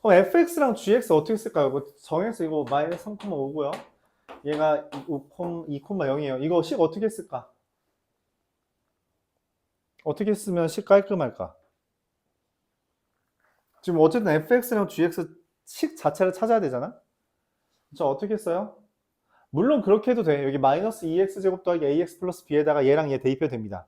[SPEAKER 1] 그럼 fx랑 gx 어떻게 쓸까요? 뭐 정해서 이거 마이너스 3,5고요. 얘가 2,0이에요. 이거 식 어떻게 쓸까? 어떻게 쓰면 식 깔끔할까? 지금 어쨌든 fx랑 gx 식 자체를 찾아야 되잖아? 저 어떻게 써요? 물론 그렇게 해도 돼. 여기 마이너스 2x제곱 더하기 ax 플러스 b에다가 얘랑 얘 대입해도 됩니다.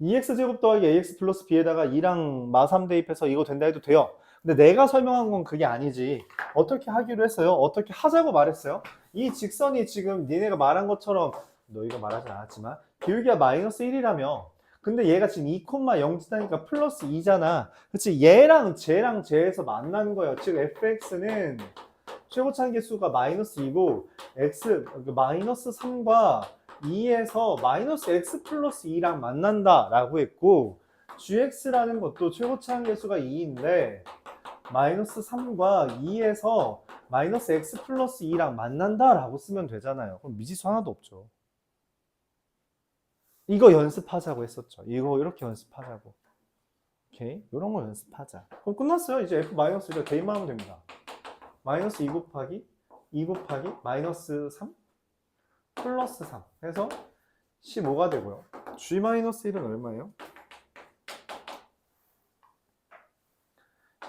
[SPEAKER 1] 2x제곱 더하기 ax 플러스 b에다가 2랑 마3 대입해서 이거 된다 해도 돼요. 근데 내가 설명한 건 그게 아니지. 어떻게 하기로 했어요? 어떻게 하자고 말했어요? 이 직선이 지금 니네가 말한 것처럼 너희가 말하진 않았지만 기울기가 마이너스 1이라며. 근데 얘가 지금 2,0 지나니까 플러스 2잖아. 그치? 얘랑 쟤에서 만난 거예요. 즉 fx는 최고차항 개수가 마이너스 2고 x 마이너스 3과 2에서 마이너스 x 플러스 2랑 만난다 라고 했고 gx라는 것도 최고차항 개수가 2인데 마이너스 3과 2에서 마이너스 x 플러스 2랑 만난다 라고 쓰면 되잖아요. 그럼 미지수 하나도 없죠. 이거 연습하자고 했었죠. 이거 이렇게 연습하자고. 오케이, 이런 거 연습하자. 그럼 끝났어요. 이제 f 마이너스 이거 대입만 하면 됩니다. 마이너스 2 곱하기 마이너스 3 플러스 3 해서 15가 되고요. g-1은 얼마예요?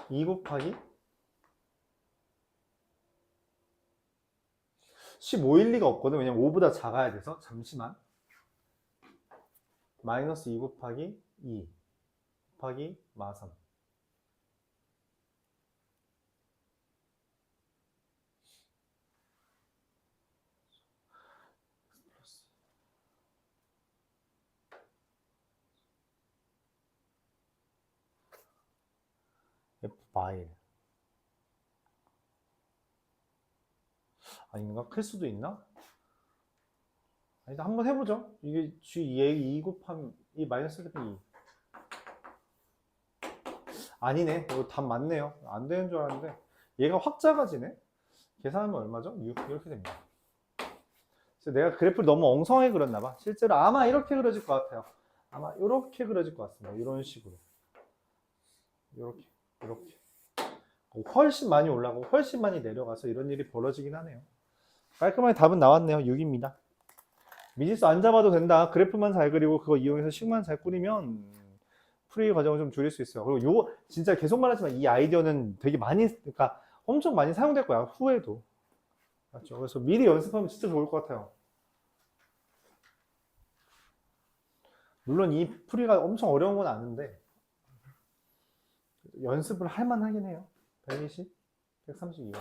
[SPEAKER 1] 2 곱하기 15일 리가 없거든. 왜냐면 5보다 작아야 돼서. 잠시만. 마이너스 2 곱하기 2 곱하기 마3. f 마일. 아닌가? 클 수도 있나? 일단 한번 해보죠. 이게 g2 곱하면 이 마이너스 1 곱하기 2. 아니네. 이거 답 맞네요. 안 되는 줄 알았는데 얘가 확 작아지네. 계산하면 얼마죠? 6 이렇게 됩니다. 그래서 내가 그래프를 너무 엉성하게 그렸나 봐. 실제로 아마 이렇게 그려질 것 같아요. 아마 이렇게 그려질 것 같습니다. 이런 식으로. 이렇게. 훨씬 많이 올라가고 훨씬 많이 내려가서 이런 일이 벌어지긴 하네요. 깔끔하게 답은 나왔네요. 6입니다. 미지수 안 잡아도 된다. 그래프만 잘 그리고 그거 이용해서 식만 잘 꾸리면 풀이 과정을 좀 줄일 수 있어요. 그리고 요 진짜 계속 말하지만 이 아이디어는 되게 많이, 그러니까 엄청 많이 사용될 거야, 후에도. 맞죠? 그래서 미리 연습하면 진짜 좋을 것 같아요. 물론 이 풀이가 엄청 어려운 건 아는데 연습을 할 만하긴 해요. 120, 132번.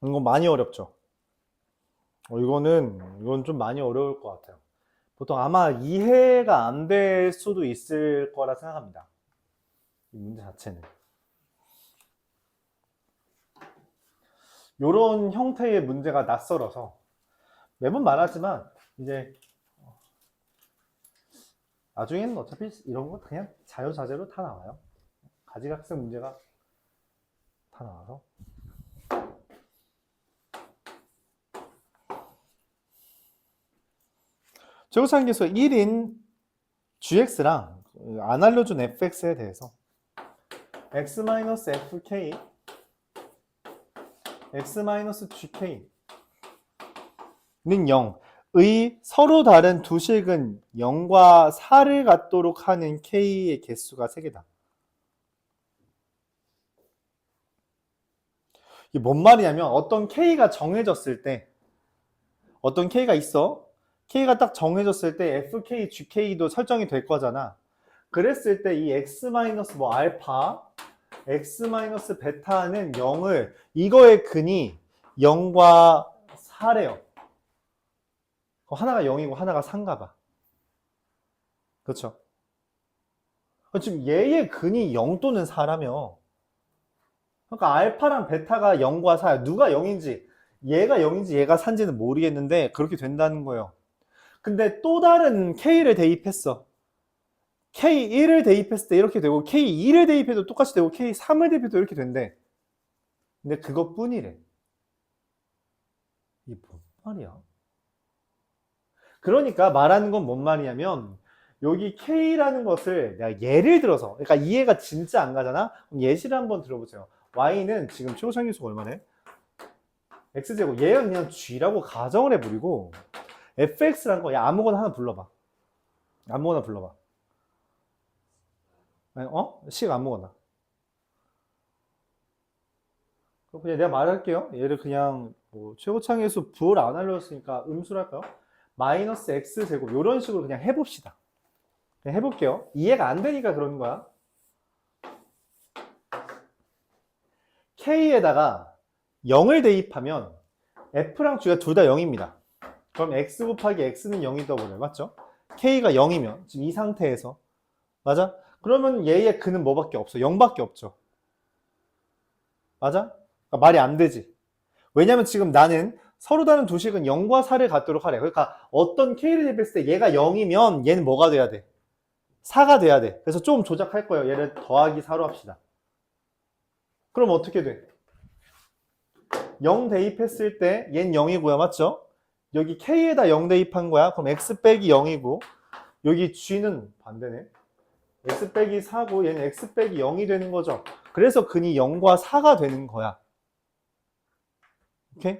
[SPEAKER 1] 이거 많이 어렵죠? 이건 좀 많이 어려울 것 같아요. 보통 아마 이해가 안 될 수도 있을 거라 생각합니다. 이 문제 자체는. 이런 형태의 문제가 낯설어서 매번 말하지만 이제 나중에는 어차피 이런 거 그냥 자유자재로 다 나와요. 가지각색 문제가 다 나와서. 제곱상계수 1인 gx랑 안 알려준 fx에 대해서 x-fk, x-gk는 0의 서로 다른 두 식은 0과 4를 갖도록 하는 k의 개수가 3개다. 이게 뭔 말이냐면 어떤 k가 정해졌을 때, 어떤 k가 있어. k가 딱 정해졌을 때 fk, gk도 설정이 될 거잖아. 그랬을 때 이 x 뭐 알파, x 베타는 0을, 이거의 근이 0과 4래요. 하나가 0이고 하나가 4인가 봐. 그렇죠? 지금 얘의 근이 0 또는 4라며. 그러니까 알파랑 베타가 0과 4야. 누가 0인지, 얘가 0인지 얘가 4인지는 모르겠는데 그렇게 된다는 거예요. 근데 또 다른 K를 대입했어. K1을 대입했을 때 이렇게 되고 K2를 대입해도 똑같이 되고 K3을 대입해도 이렇게 된대. 근데 그것뿐이래. 이게 뭔 말이야? 그러니까 말하는 건 뭔 말이냐면 여기 K라는 것을 내가 예를 들어서, 그러니까 이해가 진짜 안 가잖아? 그럼 예시를 한번 들어보세요. Y는 지금 최고차항계수가 얼마네? X제곱. 얘가 그냥 G라고 가정을 해버리고 fx라는 거, 야, 아무거나 하나 불러봐. 아무거나 불러봐. 식 아무거나. 그냥 내가 말할게요. 얘를 그냥 뭐 최고차항계수 부호를 안 알려줬으니까 음수로 할까요? 마이너스 x제곱 이런 식으로 그냥 해봅시다. 그냥 해볼게요. 이해가 안 되니까 그러는 거야. k에다가 0을 대입하면 f랑 g가 둘 다 0입니다. 그럼 x 곱하기 x는 0이 떠버려요. 맞죠? k가 0이면 지금 이 상태에서 맞아? 그러면 얘의 근은 뭐밖에 없어? 0밖에 없죠. 맞아? 그러니까 말이 안 되지. 왜냐면 지금 나는 서로 다른 두 식은 0과 4를 갖도록 하래. 그러니까 어떤 k를 대입했을 때 얘가 0이면 얘는 뭐가 돼야 돼? 4가 돼야 돼. 그래서 좀 조작할 거예요. 얘를 더하기 4로 합시다. 그럼 어떻게 돼? 0 대입했을 때 얘는 0이고요. 맞죠? 여기 k에다 0 대입한 거야. 그럼 x 빼기 0이고 여기 g는 반대네. x 빼기 4고 얘는 x 빼기 0이 되는 거죠. 그래서 근이 0과 4가 되는 거야. 오케이?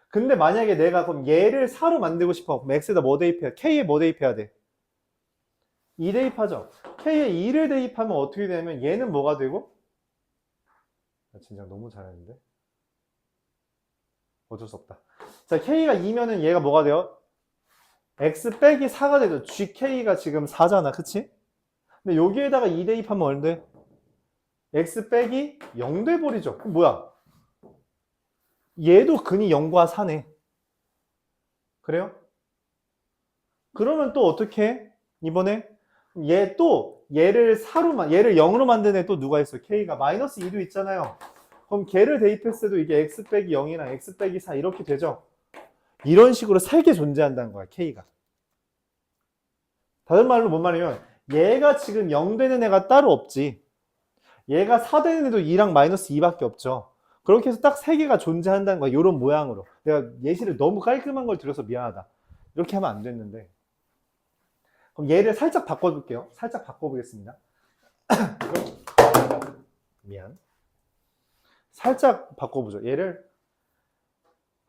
[SPEAKER 1] 근데 만약에 내가 그럼 얘를 4로 만들고 싶어. 그럼 x에다 뭐 대입해야? k에 뭐 대입해야 돼? 2 대입하죠. k에 2를 대입하면 어떻게 되냐면 얘는 뭐가 되고? 진짜 너무 잘했는데. 어쩔 수 없다. 자, k가 2면은 얘가 뭐가 돼요? x 빼기 4가 되죠. gk가 지금 4잖아. 그치? 근데 여기에다가 2 대입하면 얼마인데? x 빼기 0 돼버리죠. 그럼 뭐야? 얘도 근이 0과 4네. 그래요? 그러면 또 어떻게 해? 이번에 얘 또 얘를 0으로 만든 애 또 누가 있어? k가 마이너스 2도 있잖아요. 그럼 걔를 대입했을 때도 이게 x 빼기 0이랑 x 빼기 4 이렇게 되죠. 이런 식으로 3개 존재한다는 거야, k가. 다른 말로 뭔 말이냐면 얘가 지금 0 되는 애가 따로 없지. 얘가 4 되는 애도 2랑 마이너스 2밖에 없죠. 그렇게 해서 딱 3개가 존재한다는 거야. 이런 모양으로. 내가 예시를 너무 깔끔한 걸 들어서 미안하다. 이렇게 하면 안 됐는데. 그럼 얘를 살짝 바꿔볼게요. 살짝 바꿔보겠습니다. 미안. 살짝 바꿔보죠. 얘를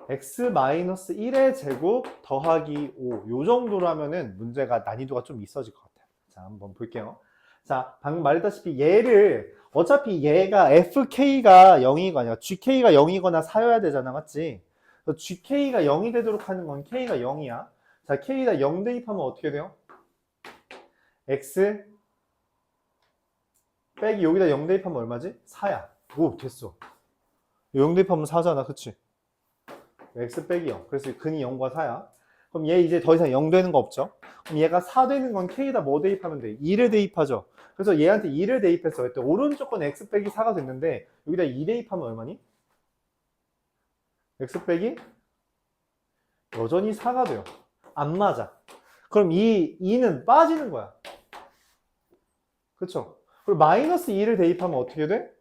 [SPEAKER 1] x-1의 제곱 더하기 5. 요 정도로 하면은 문제가 난이도가 좀 있어질 것 같아요. 자, 한번 볼게요. 자, 방금 말했다시피 얘를 어차피 얘가 fk가 0이가 아니라 gk가 0이거나 4여야 되잖아. 맞지? 그래서 gk가 0이 되도록 하는 건 k가 0이야. 자, k에다 0 대입하면 어떻게 돼요? x 빼기 여기다 0 대입하면 얼마지? 4야. 오, 됐어. 0 대입하면 4잖아. 그치? x 빼기 0. 그래서 근이 0과 4야. 그럼 얘 이제 더 이상 0 되는 거 없죠? 그럼 얘가 4 되는 건 k에다 뭐 대입하면 돼? 2를 대입하죠. 그래서 얘한테 2를 대입했어. 그때 오른쪽 건 x 빼기 4가 됐는데 여기다 2 대입하면 얼마니? x 빼기 여전히 4가 돼요. 안 맞아. 그럼 이 2는 빠지는 거야. 그쵸? 그리고 마이너스 2를 대입하면 어떻게 돼?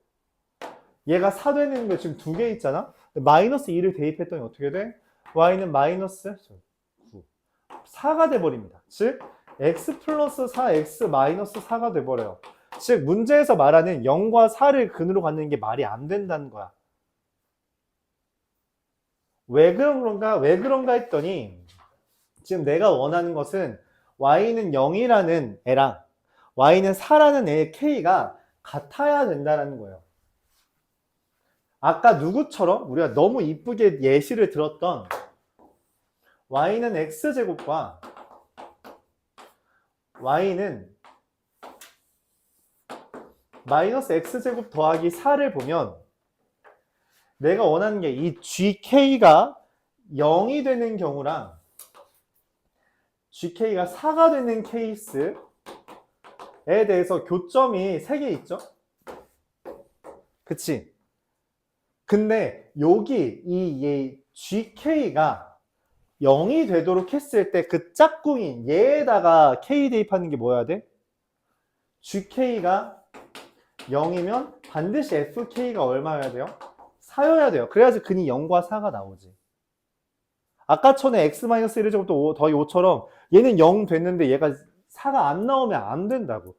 [SPEAKER 1] 얘가 4 되는 거 지금 2개 있잖아? 마이너스 2를 대입했더니 어떻게 돼? y는 마이너스 9. 4가 돼버립니다. 즉, x 플러스 4, x 마이너스 4가 돼버려요. 즉, 문제에서 말하는 0과 4를 근으로 갖는 게 말이 안 된다는 거야. 왜 그런가 했더니, 지금 내가 원하는 것은 y는 0이라는 애랑 y는 4라는 애의 k가 같아야 된다는 거예요. 아까 누구처럼 우리가 너무 이쁘게 예시를 들었던 y는 x제곱과 y는 마이너스 x제곱 더하기 4를 보면 내가 원하는 게 이 gk가 0이 되는 경우랑 gk가 4가 되는 케이스에 대해서 교점이 3개 있죠? 그치? 근데 여기 이 gk가 0이 되도록 했을 때 그 짝꿍인 얘에다가 k 대입하는 게 뭐여야 돼? gk가 0이면 반드시 fk가 얼마여야 돼요? 4여야 돼요. 그래야지 근이 0과 4가 나오지. 아까 전에 x-1의 제곱도 더하기 5처럼 얘는 0 됐는데 얘가 4가 안 나오면 안 된다고.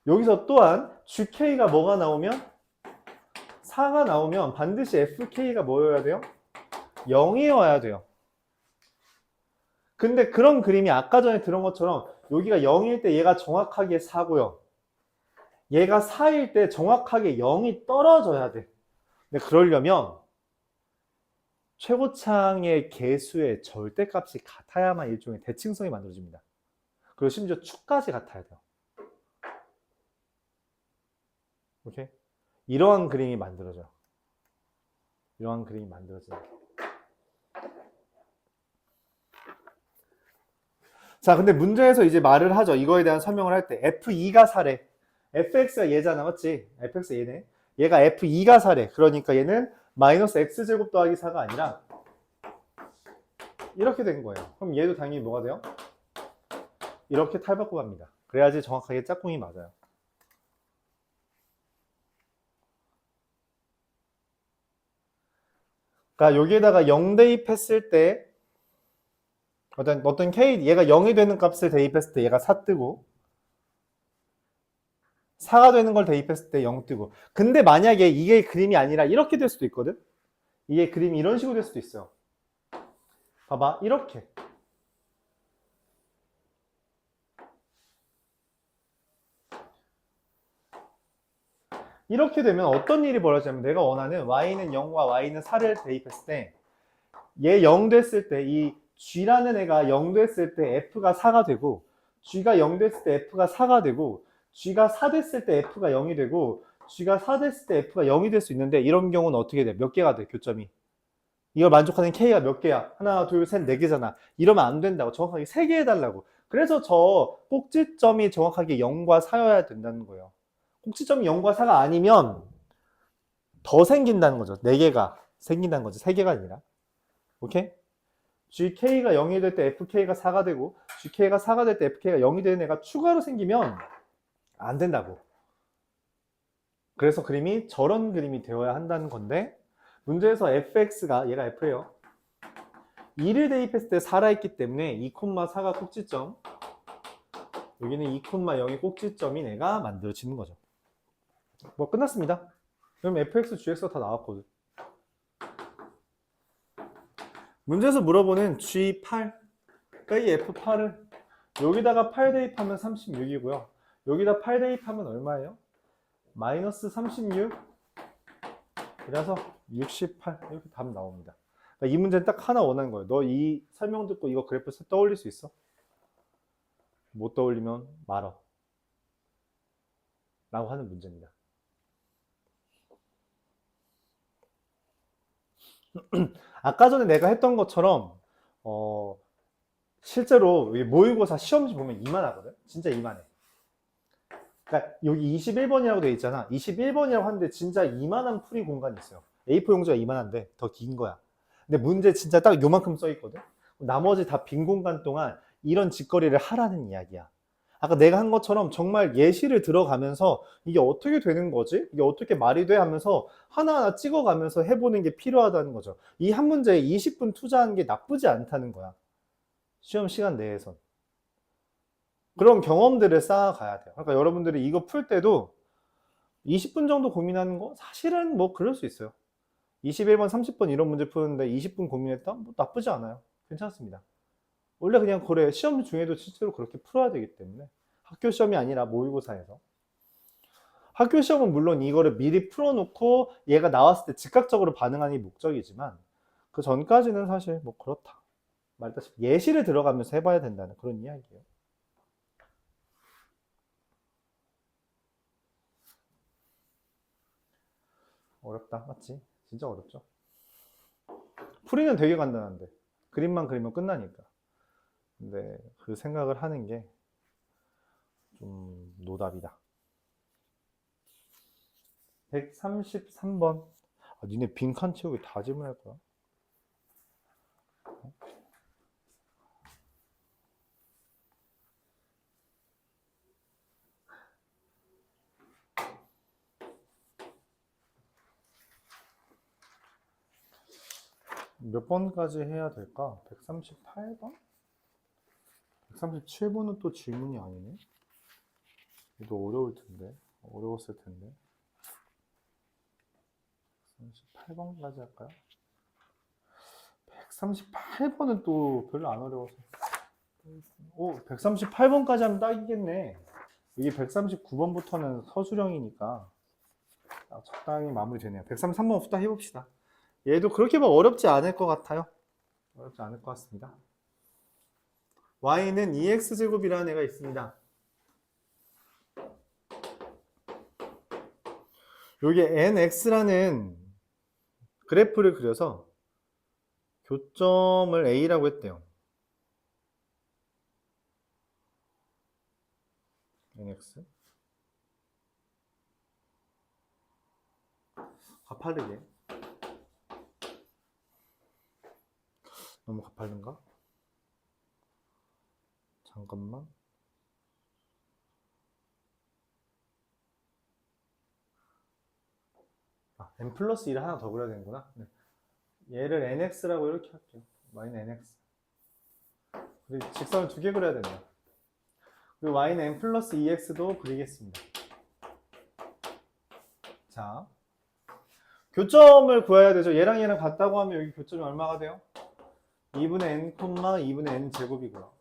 [SPEAKER 1] 여기서 또한 gk가 뭐가 나오면 4가 나오면 반드시 fk가 뭐여야 돼요? 0이어야 돼요. 근데 그런 그림이 아까 전에 들은 것처럼 여기가 0일 때 얘가 정확하게 4고요. 얘가 4일 때 정확하게 0이 떨어져야 돼. 근데 그러려면 최고창의 개수의 절대값이 같아야만 일종의 대칭성이 만들어집니다. 그리고 심지어 축까지 같아야 돼요. 오케이? 이러한 그림이 만들어져요. 이러한 그림이 만들어져요. 자, 근데 문제에서 이제 말을 하죠. 이거에 대한 설명을 할 때 F2가 4래. fx가 얘잖아, 맞지? fx가 얘네. 얘가 f2가 4래. 그러니까 얘는 마이너스 x제곱 더하기 4가 아니라 이렇게 된 거예요. 그럼 얘도 당연히 뭐가 돼요? 이렇게 탈바꿈 합니다. 그래야지 정확하게 짝꿍이 맞아요. 그러니까 여기에다가 0 대입했을 때 어떤 k, 얘가 0이 되는 값을 대입했을 때 얘가 4 뜨고 4가 되는 걸 대입했을 때 0 뜨고. 근데 만약에 이게 그림이 아니라 이렇게 될 수도 있거든? 이게 그림이 이런 식으로 될 수도 있어요. 봐봐, 이렇게. 이렇게 되면 어떤 일이 벌어지냐면 내가 원하는 y는 0과 y는 4를 대입했을 때 얘 0 됐을 때 이 g라는 애가 0 됐을 때 f가 4가 되고 g가 0 됐을 때 f가 4가 되고 g가 4 됐을 때 f가 0이 되고 g가 4 됐을 때 f가 0이 될 수 있는데 이런 경우는 어떻게 돼? 몇 개가 돼? 교점이. 이걸 만족하는 k가 몇 개야? 하나, 둘, 셋, 네 개잖아. 이러면 안 된다고. 정확하게 3개 해달라고. 그래서 저 꼭지점이 정확하게 0과 4여야 된다는 거예요. 꼭지점이 0과 4가 아니면 더 생긴다는 거죠. 4개가 생긴다는 거죠. 3개가 아니라. 오케이? gk가 0이 될 때 fk가 4가 되고 gk가 4가 될 때 fk가 0이 되는 애가 추가로 생기면 안 된다고. 그래서 그림이 저런 그림이 되어야 한다는 건데 문제에서 fx가 얘가 f예요. 2를 대입했을 때 살아있기 때문에 2,4가 꼭지점, 여기는 2,0이 꼭지점이 내가 만들어지는 거죠. 뭐 끝났습니다. 그럼 fx, gx가 다 나왔거든. 문제에서 물어보는 G8, 그러니까 이 F8을 여기다가 8 대입하면 36이고요. 여기다 8 대입하면 얼마예요? 마이너스 36, 그래서 68, 이렇게 답 나옵니다. 그러니까 이 문제는 딱 하나 원하는 거예요. 너 이 설명 듣고 이거 그래프 떠올릴 수 있어? 못 떠올리면 말어 라고 하는 문제입니다. 아까 전에 내가 했던 것처럼 실제로 모의고사 시험지 보면 이만하거든. 진짜 이만해. 그러니까 여기 21번이라고 돼 있잖아. 21번이라고 하는데 진짜 이만한 풀이 공간이 있어요. A4 용지가 이만한데 더 긴 거야. 근데 문제 진짜 딱 요만큼 써 있거든. 나머지 다 빈 공간 동안 이런 짓거리를 하라는 이야기야. 아까 내가 한 것처럼 정말 예시를 들어가면서 이게 어떻게 되는 거지? 이게 어떻게 말이 돼? 하면서 하나하나 찍어가면서 해보는 게 필요하다는 거죠. 이 한 문제에 20분 투자하는 게 나쁘지 않다는 거야. 시험 시간 내에선. 그런 경험들을 쌓아가야 돼요. 그러니까 여러분들이 이거 풀 때도 20분 정도 고민하는 거 사실은 뭐 그럴 수 있어요. 21번, 30번 이런 문제 푸는데 20분 고민했다? 뭐 나쁘지 않아요. 괜찮습니다. 원래 그냥 그래. 시험 중에도 실제로 그렇게 풀어야 되기 때문에. 학교 시험이 아니라 모의고사에서. 학교 시험은 물론 이거를 미리 풀어놓고 얘가 나왔을 때 즉각적으로 반응하는 게 목적이지만 그 전까지는 사실 뭐 그렇다. 말했다시피 예시를 들어가면서 해봐야 된다는 그런 이야기예요. 어렵다. 맞지? 진짜 어렵죠? 풀이는 되게 간단한데 그림만 그리면 끝나니까. 근데 그 생각을 하는 게 좀 노답이다. 133번. 아, 니네 빈칸 채우기 다 질문할 거야? 몇 번까지 해야 될까? 138번? 137번은 또 질문이 아니네? 이거 어려울 텐데. 어려웠을 텐데. 138번까지 할까요? 138번은 또 별로 안 어려워서. 138번까지 하면 딱이겠네. 이게 139번부터는 서술형이니까 적당히 마무리되네요. 133번부터 해봅시다. 얘도 그렇게 뭐 어렵지 않을 것 같아요. 어렵지 않을 것 같습니다. y는 2x제곱이라는 애가 있습니다. 여기 nx라는 그래프를 그려서 교점을 a라고 했대요. nx 가파르게. 너무 가파른가? 잠깐만. n 플러스 1을 하나 더 그려야 되는구나. 네. 얘를 nx라고 이렇게 할게요. y는 nx. 그리고 직선을 두 개 그려야 되네요. 그리고 y는 n 플러스 2x도 그리겠습니다. 자, 교점을 구해야 되죠. 얘랑 얘랑 같다고 하면 여기 교점이 얼마가 돼요? 2분의 n, 2분의 n 제곱이고요.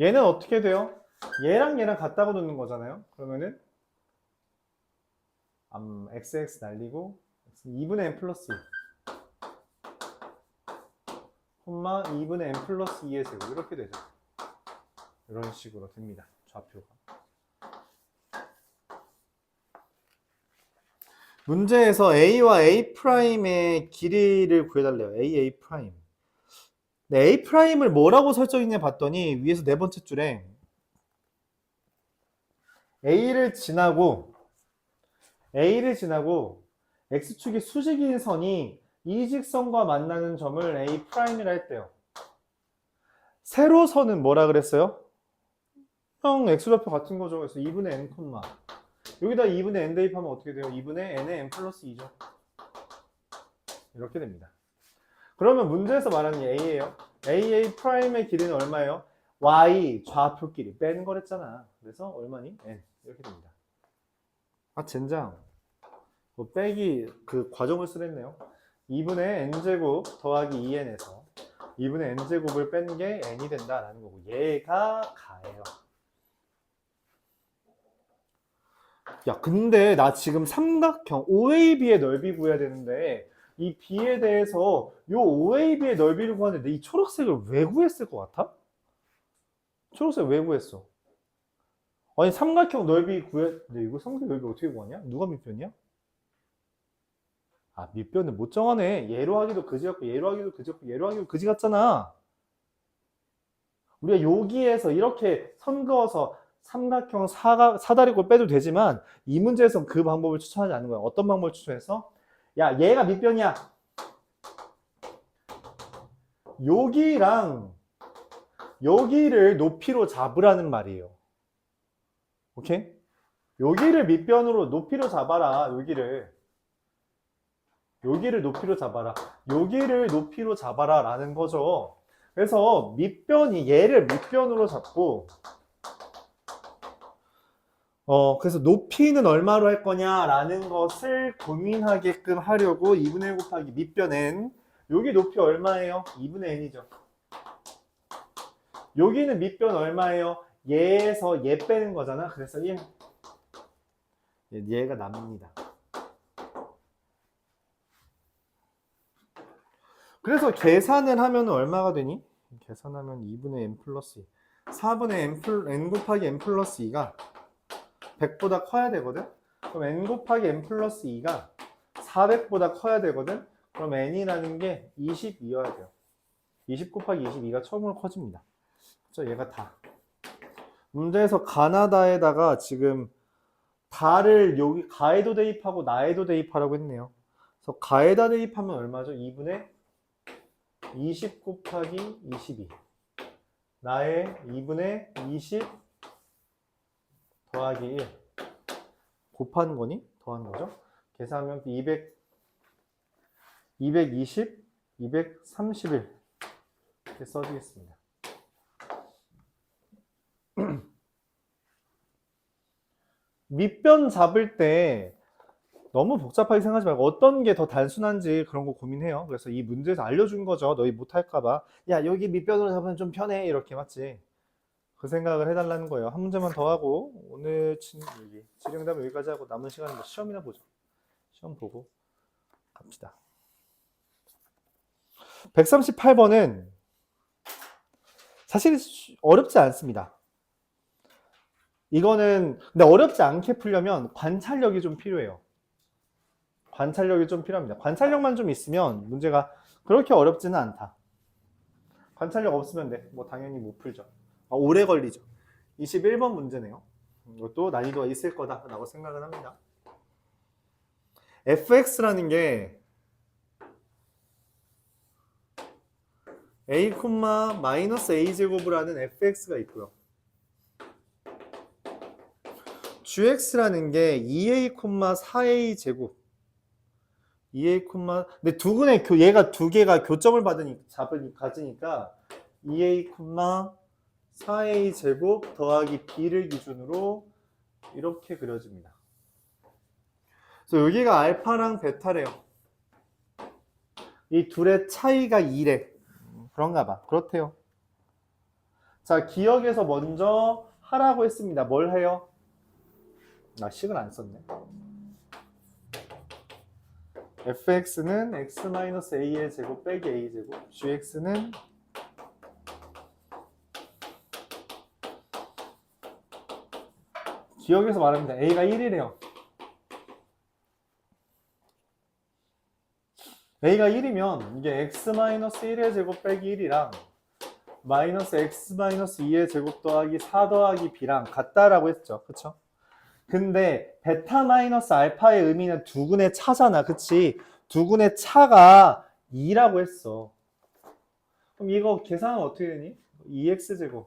[SPEAKER 1] 얘는 어떻게 돼요? 얘랑 얘랑 같다고 놓는 거잖아요. 그러면은 xx 날리고 2분의 n 플러스 2 2분의 n 플러스 2의 제곱 이렇게 되죠. 이런 식으로 됩니다. 좌표가. 문제에서 a와 a'의 길이를 구해달래요. a prime. 네, a prime을 뭐라고 설정했냐 봤더니 위에서 네 번째 줄에 a를 지나고 x축이 수직인 선이 이 직선과 만나는 점을 a prime이라 했대요. 세로선은 뭐라 그랬어요? 형 x좌표 같은 거죠. 그래서 2분의 n, 여기다 2분의 n 대입하면 어떻게 돼요? 2분의 n의 n 플러스 2죠. 이렇게 됩니다. 그러면 문제에서 말하는 게 a예요. AA 프라임의 길이는 얼마예요? y 좌표 길이 빼는 거랬잖아. 그래서 얼마니? n. 이렇게 됩니다. 아 젠장. 뭐 빼기 그 과정을 쓰랬네요. 2분의 n제곱 더하기 2n에서 2분의 n제곱을 뺀 게 n이 된다라는 거고 얘가 가예요. 야 근데 나 지금 삼각형 OAB의 넓이 구해야 되는데 이 B에 대해서 요 OAB의 넓이를 구하는데 이 초록색을 왜 구했을 것 같아? 초록색 왜 구했어? 아니 삼각형 넓이 근데 이거 삼각형 넓이 어떻게 구하냐? 누가 밑변이야? 아 밑변을 못 정하네. 얘로 하기도 그지 같고 얘로 하기도 그지 같고 얘로 하기도 그지 같잖아. 우리가 여기에서 이렇게 선 그어서 삼각형 사다리꼴 빼도 되지만 이 문제에서는 그 방법을 추천하지 않는 거야. 어떤 방법을 추천해서? 야 얘가 밑변이야. 여기랑 여기를 높이로 잡으라는 말이에요. 오케이? 여기를 밑변으로 높이로 잡아라. 여기를 높이로 잡아라. 여기를 높이로 잡아라 라는 거죠. 그래서 밑변이 얘를 밑변으로 잡고 그래서 높이는 얼마로 할 거냐라는 것을 고민하게끔 하려고 2분의 1 곱하기 밑변 n 여기 높이 얼마예요? 2분의 n이죠. 여기는 밑변 얼마예요? 얘에서 얘 빼는 거잖아. 그래서 얘가 남습니다. 그래서 계산을 하면 얼마가 되니? 계산하면 2분의 n 플러스 2 4분의 n 곱하기 n 플러스 2가 100보다 커야 되거든? 그럼 n 곱하기 n 플러스 2가 400보다 커야 되거든? 그럼 n이라는 게 22여야 돼요. 20 곱하기 22가 처음으로 커집니다. 그렇죠? 얘가 다. 문제에서 가나다에다가 지금 다를 여기 가에도 대입하고 나에도 대입하라고 했네요. 그래서 가에다 대입하면 얼마죠? 2분의 20 곱하기 22 나의 2분의 20 더하기 1 곱하는 거니? 더하는 거죠. 계산하면 220, 231 이렇게 써주겠습니다. 밑변 잡을 때 너무 복잡하게 생각하지 말고 어떤 게 더 단순한지 그런 거 고민해요. 그래서 이 문제에서 알려준 거죠. 너희 못할까봐. 야 여기 밑변으로 잡으면 좀 편해 이렇게 맞지? 그 생각을 해달라는 거예요. 한 문제만 더 하고 오늘 질의응답은 여기까지 하고 남은 시간은 뭐 시험이나 보죠. 시험 보고 갑시다. 138번은 사실 어렵지 않습니다. 이거는 근데 어렵지 않게 풀려면 관찰력이 좀 필요해요. 관찰력이 좀 필요합니다. 관찰력만 좀 있으면 문제가 그렇게 어렵지는 않다. 관찰력 없으면 뭐 당연히 못 풀죠. 오래 걸리죠. 21번 문제네요. 이것도 난이도가 있을 거다라고 생각을 합니다. fx라는 게 a, 마이너스 a제곱을 하는 fx가 있고요. gx라는 게 2a, 4a 제곱 2a, 근데 얘가 두 개가 교점을 가지니까 2a, 4a 제곱 더하기 b를 기준으로 이렇게 그려집니다. 그래서 여기가 알파랑 베타래요. 이 둘의 차이가 2래. 그런가 봐. 그렇대요. 자, 기억에서 먼저 하라고 했습니다. 뭘 해요? 식을 안 썼네. fx는 x-a의 제곱 빼기 a 제곱, gx는 기억에서 말합니다. a가 1이래요. a가 1이면 이게 x-1의 제곱 빼기 1이랑 마이너스 x-2의 제곱 더하기 4 더하기 b랑 같다라고 했죠. 그쵸? 근데 베타 마이너스 알파의 의미는 두근의 차잖아. 그치? 두근의 차가 2라고 했어. 그럼 이거 계산은 어떻게 되니? 2x제곱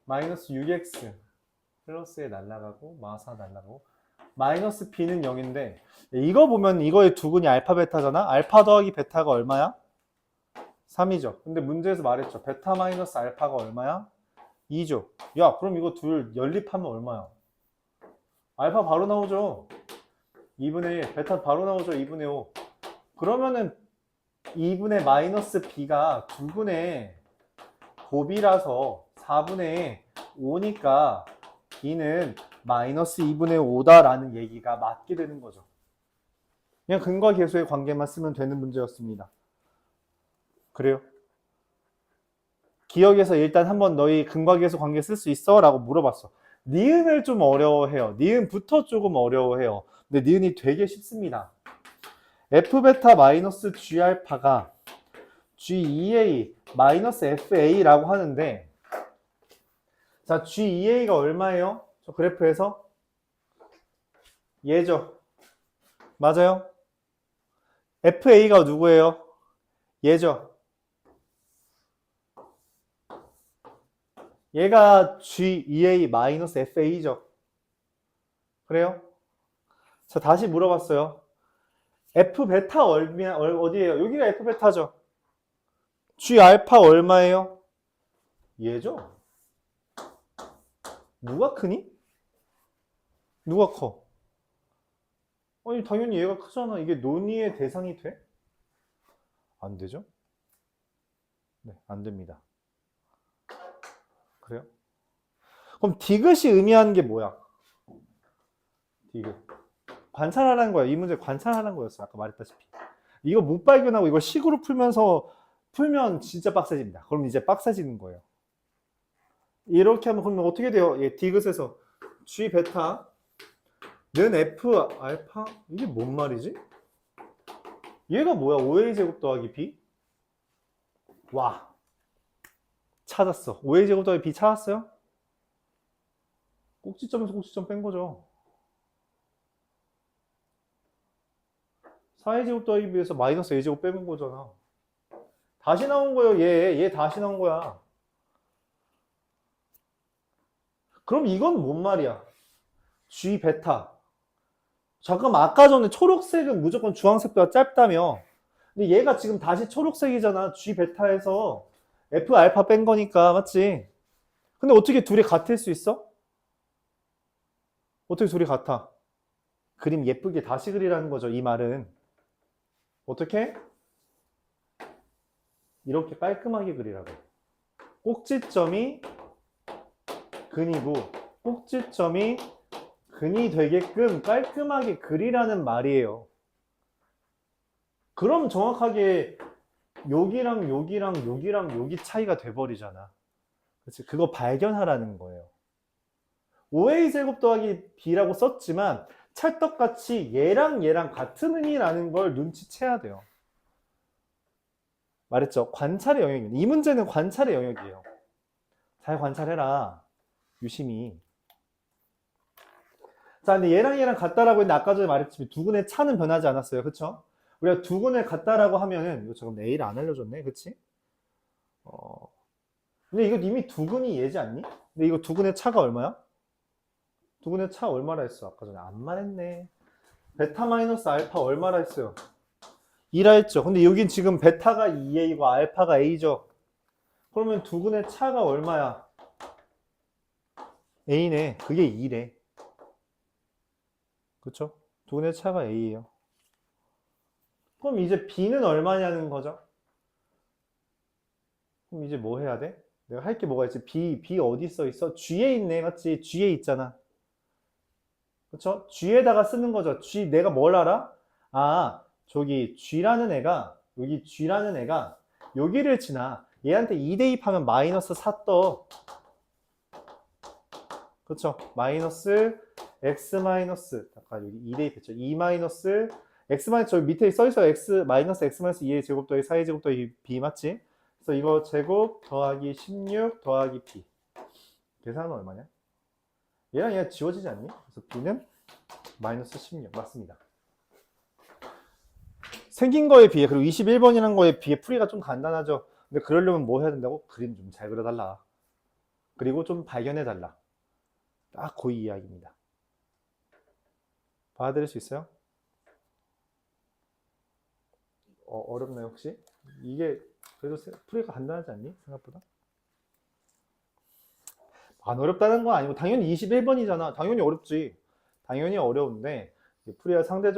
[SPEAKER 1] 마이너스 6x를 플러스에 날라가고 마사 날라가고 마이너스 b는 0인데 이거 보면 이거의 두근이 알파 베타잖아. 알파 더하기 베타가 얼마야? 3이죠. 근데 문제에서 말했죠. 베타 마이너스 알파가 얼마야? 2죠. 야, 그럼 이거 둘 연립하면 얼마야? 알파 바로 나오죠. 2분의 1. 베타 바로 나오죠. 2분의 5. 그러면은 2분의 마이너스 b가 2분의 곱이라서 4분의 5니까 b는 마이너스 2분의 5다라는 얘기가 맞게 되는 거죠. 그냥 근과 계수의 관계만 쓰면 되는 문제였습니다. 그래요? 기억에서 일단 한번 너희 근과 계수 관계 쓸 수 있어? 라고 물어봤어. 니은을 좀 어려워해요. 니은부터 조금 어려워해요. 근데 니은이 되게 쉽습니다. F베타 마이너스 G알파가 G2A 마이너스 FA라고 하는데 자, G2A가 얼마예요? 저 그래프에서? 얘죠. 맞아요? FA가 누구예요? 얘죠. 얘가 G2A 마이너스 FA죠. 그래요? 자, 다시 물어봤어요. F베타 어디예요? 여기가 F베타죠. G알파 얼마예요? 얘죠. 누가 크니? 누가 커? 아니 당연히 얘가 크잖아. 이게 논의의 대상이 돼? 안 되죠? 네, 안 됩니다. 그래요? 그럼 디귿이 의미하는 게 뭐야? 디귿. 관찰하라는 거야. 이 문제 관찰하라는 거였어. 아까 말했다시피. 이거 못 발견하고 이거 식으로 풀면 진짜 빡세집니다. 그럼 이제 빡세지는 거예요. 이렇게 하면 그러면 어떻게 돼요? 예, 디귿에서 G 베타는 F 알파? 이게 뭔 말이지? 얘가 뭐야? 5A 제곱 더하기 B? 와, 찾았어. 5A 제곱 더하기 B 찾았어요? 꼭지점에서 꼭지점 뺀 거죠. 4A 제곱 더하기 B에서 마이너스 A 제곱 빼는 거잖아. 다시 나온 거예요. 얘 다시 나온 거야. 그럼 이건 뭔 말이야? G 베타. 잠깐만, 아까 전에 초록색은 무조건 주황색보다 짧다며. 근데 얘가 지금 다시 초록색이잖아. G 베타에서 F 알파 뺀 거니까, 맞지? 근데 어떻게 둘이 같을 수 있어? 어떻게 둘이 같아? 그림 예쁘게 다시 그리라는 거죠, 이 말은. 어떻게? 이렇게 깔끔하게 그리라고. 꼭지점이 근이고, 꼭지점이 근이 되게끔 깔끔하게 그리라는 말이에요. 그럼 정확하게 여기랑 여기 차이가 돼버리잖아. 그치? 그거 발견하라는 거예요. 5A 제곱 더하기 B라고 썼지만 찰떡같이 얘랑 같은 의미라는 걸 눈치채야 돼요. 말했죠? 관찰의 영역이에요. 이 문제는 관찰의 영역이에요. 잘 관찰해라. 유심히. 자, 근데 얘랑 같다라고 했는데 아까 전에 말했지만 두근의 차는 변하지 않았어요. 그쵸? 우리가 두근을 같다라고 하면은 이거 잠깐 A를 안 알려줬네. 그치? 근데 이거 이미 두근이 얘지 않니? 근데 이거 두근의 차가 얼마야? 두근의 차 얼마라 했어? 아까 전에 안 말했네. 베타 마이너스 알파 얼마라 했어요? 2라 했죠. 근데 여긴 지금 베타가 2A고 알파가 A죠. 그러면 두근의 차가 얼마야? A네. 그게 2래. 그쵸? 두근의 차가 A예요. 그럼 이제 B는 얼마냐는 거죠? 그럼 이제 뭐 해야 돼? 내가 할 게 뭐가 있지? B 어디 써 있어? G에 있네. 맞지? G에 있잖아. 그쵸? G에다가 쓰는 거죠. G, 내가 뭘 알아? 아, 저기 G라는 애가, 여기 G라는 애가 여기를 지나. 얘한테 2 대입하면 마이너스 4 떠. 그쵸? 마이너스 X 마이너스, 아까 여기 2 대입했죠. 2 마이너스 X 마이너스, 저기 밑에 써있어. X 마이너스 X 마이너스 2의 제곱 더하기 4의 제곱 더하기 B 맞지? 그래서 이거 제곱 더하기 16 더하기 B. 계산은 얼마냐? 얘랑 지워지지 않니? 그래서 B는 마이너스 16 맞습니다. 생긴 거에 비해, 그리고 21번이라는 거에 비해 풀이가 좀 간단하죠. 근데 그러려면 뭐 해야 된다고? 그림 좀 잘 그려달라. 그리고 좀 발견해달라. 딱 그 이야기입니다. 받아들일 수 있어요? 어렵나요 혹시? 이게 그래도 풀이가 간단하지 않니? 생각보다? 안 어렵다는 건 아니고 당연히 21번이잖아. 당연히 어렵지. 당연히 어려운데 풀이가 상대적으로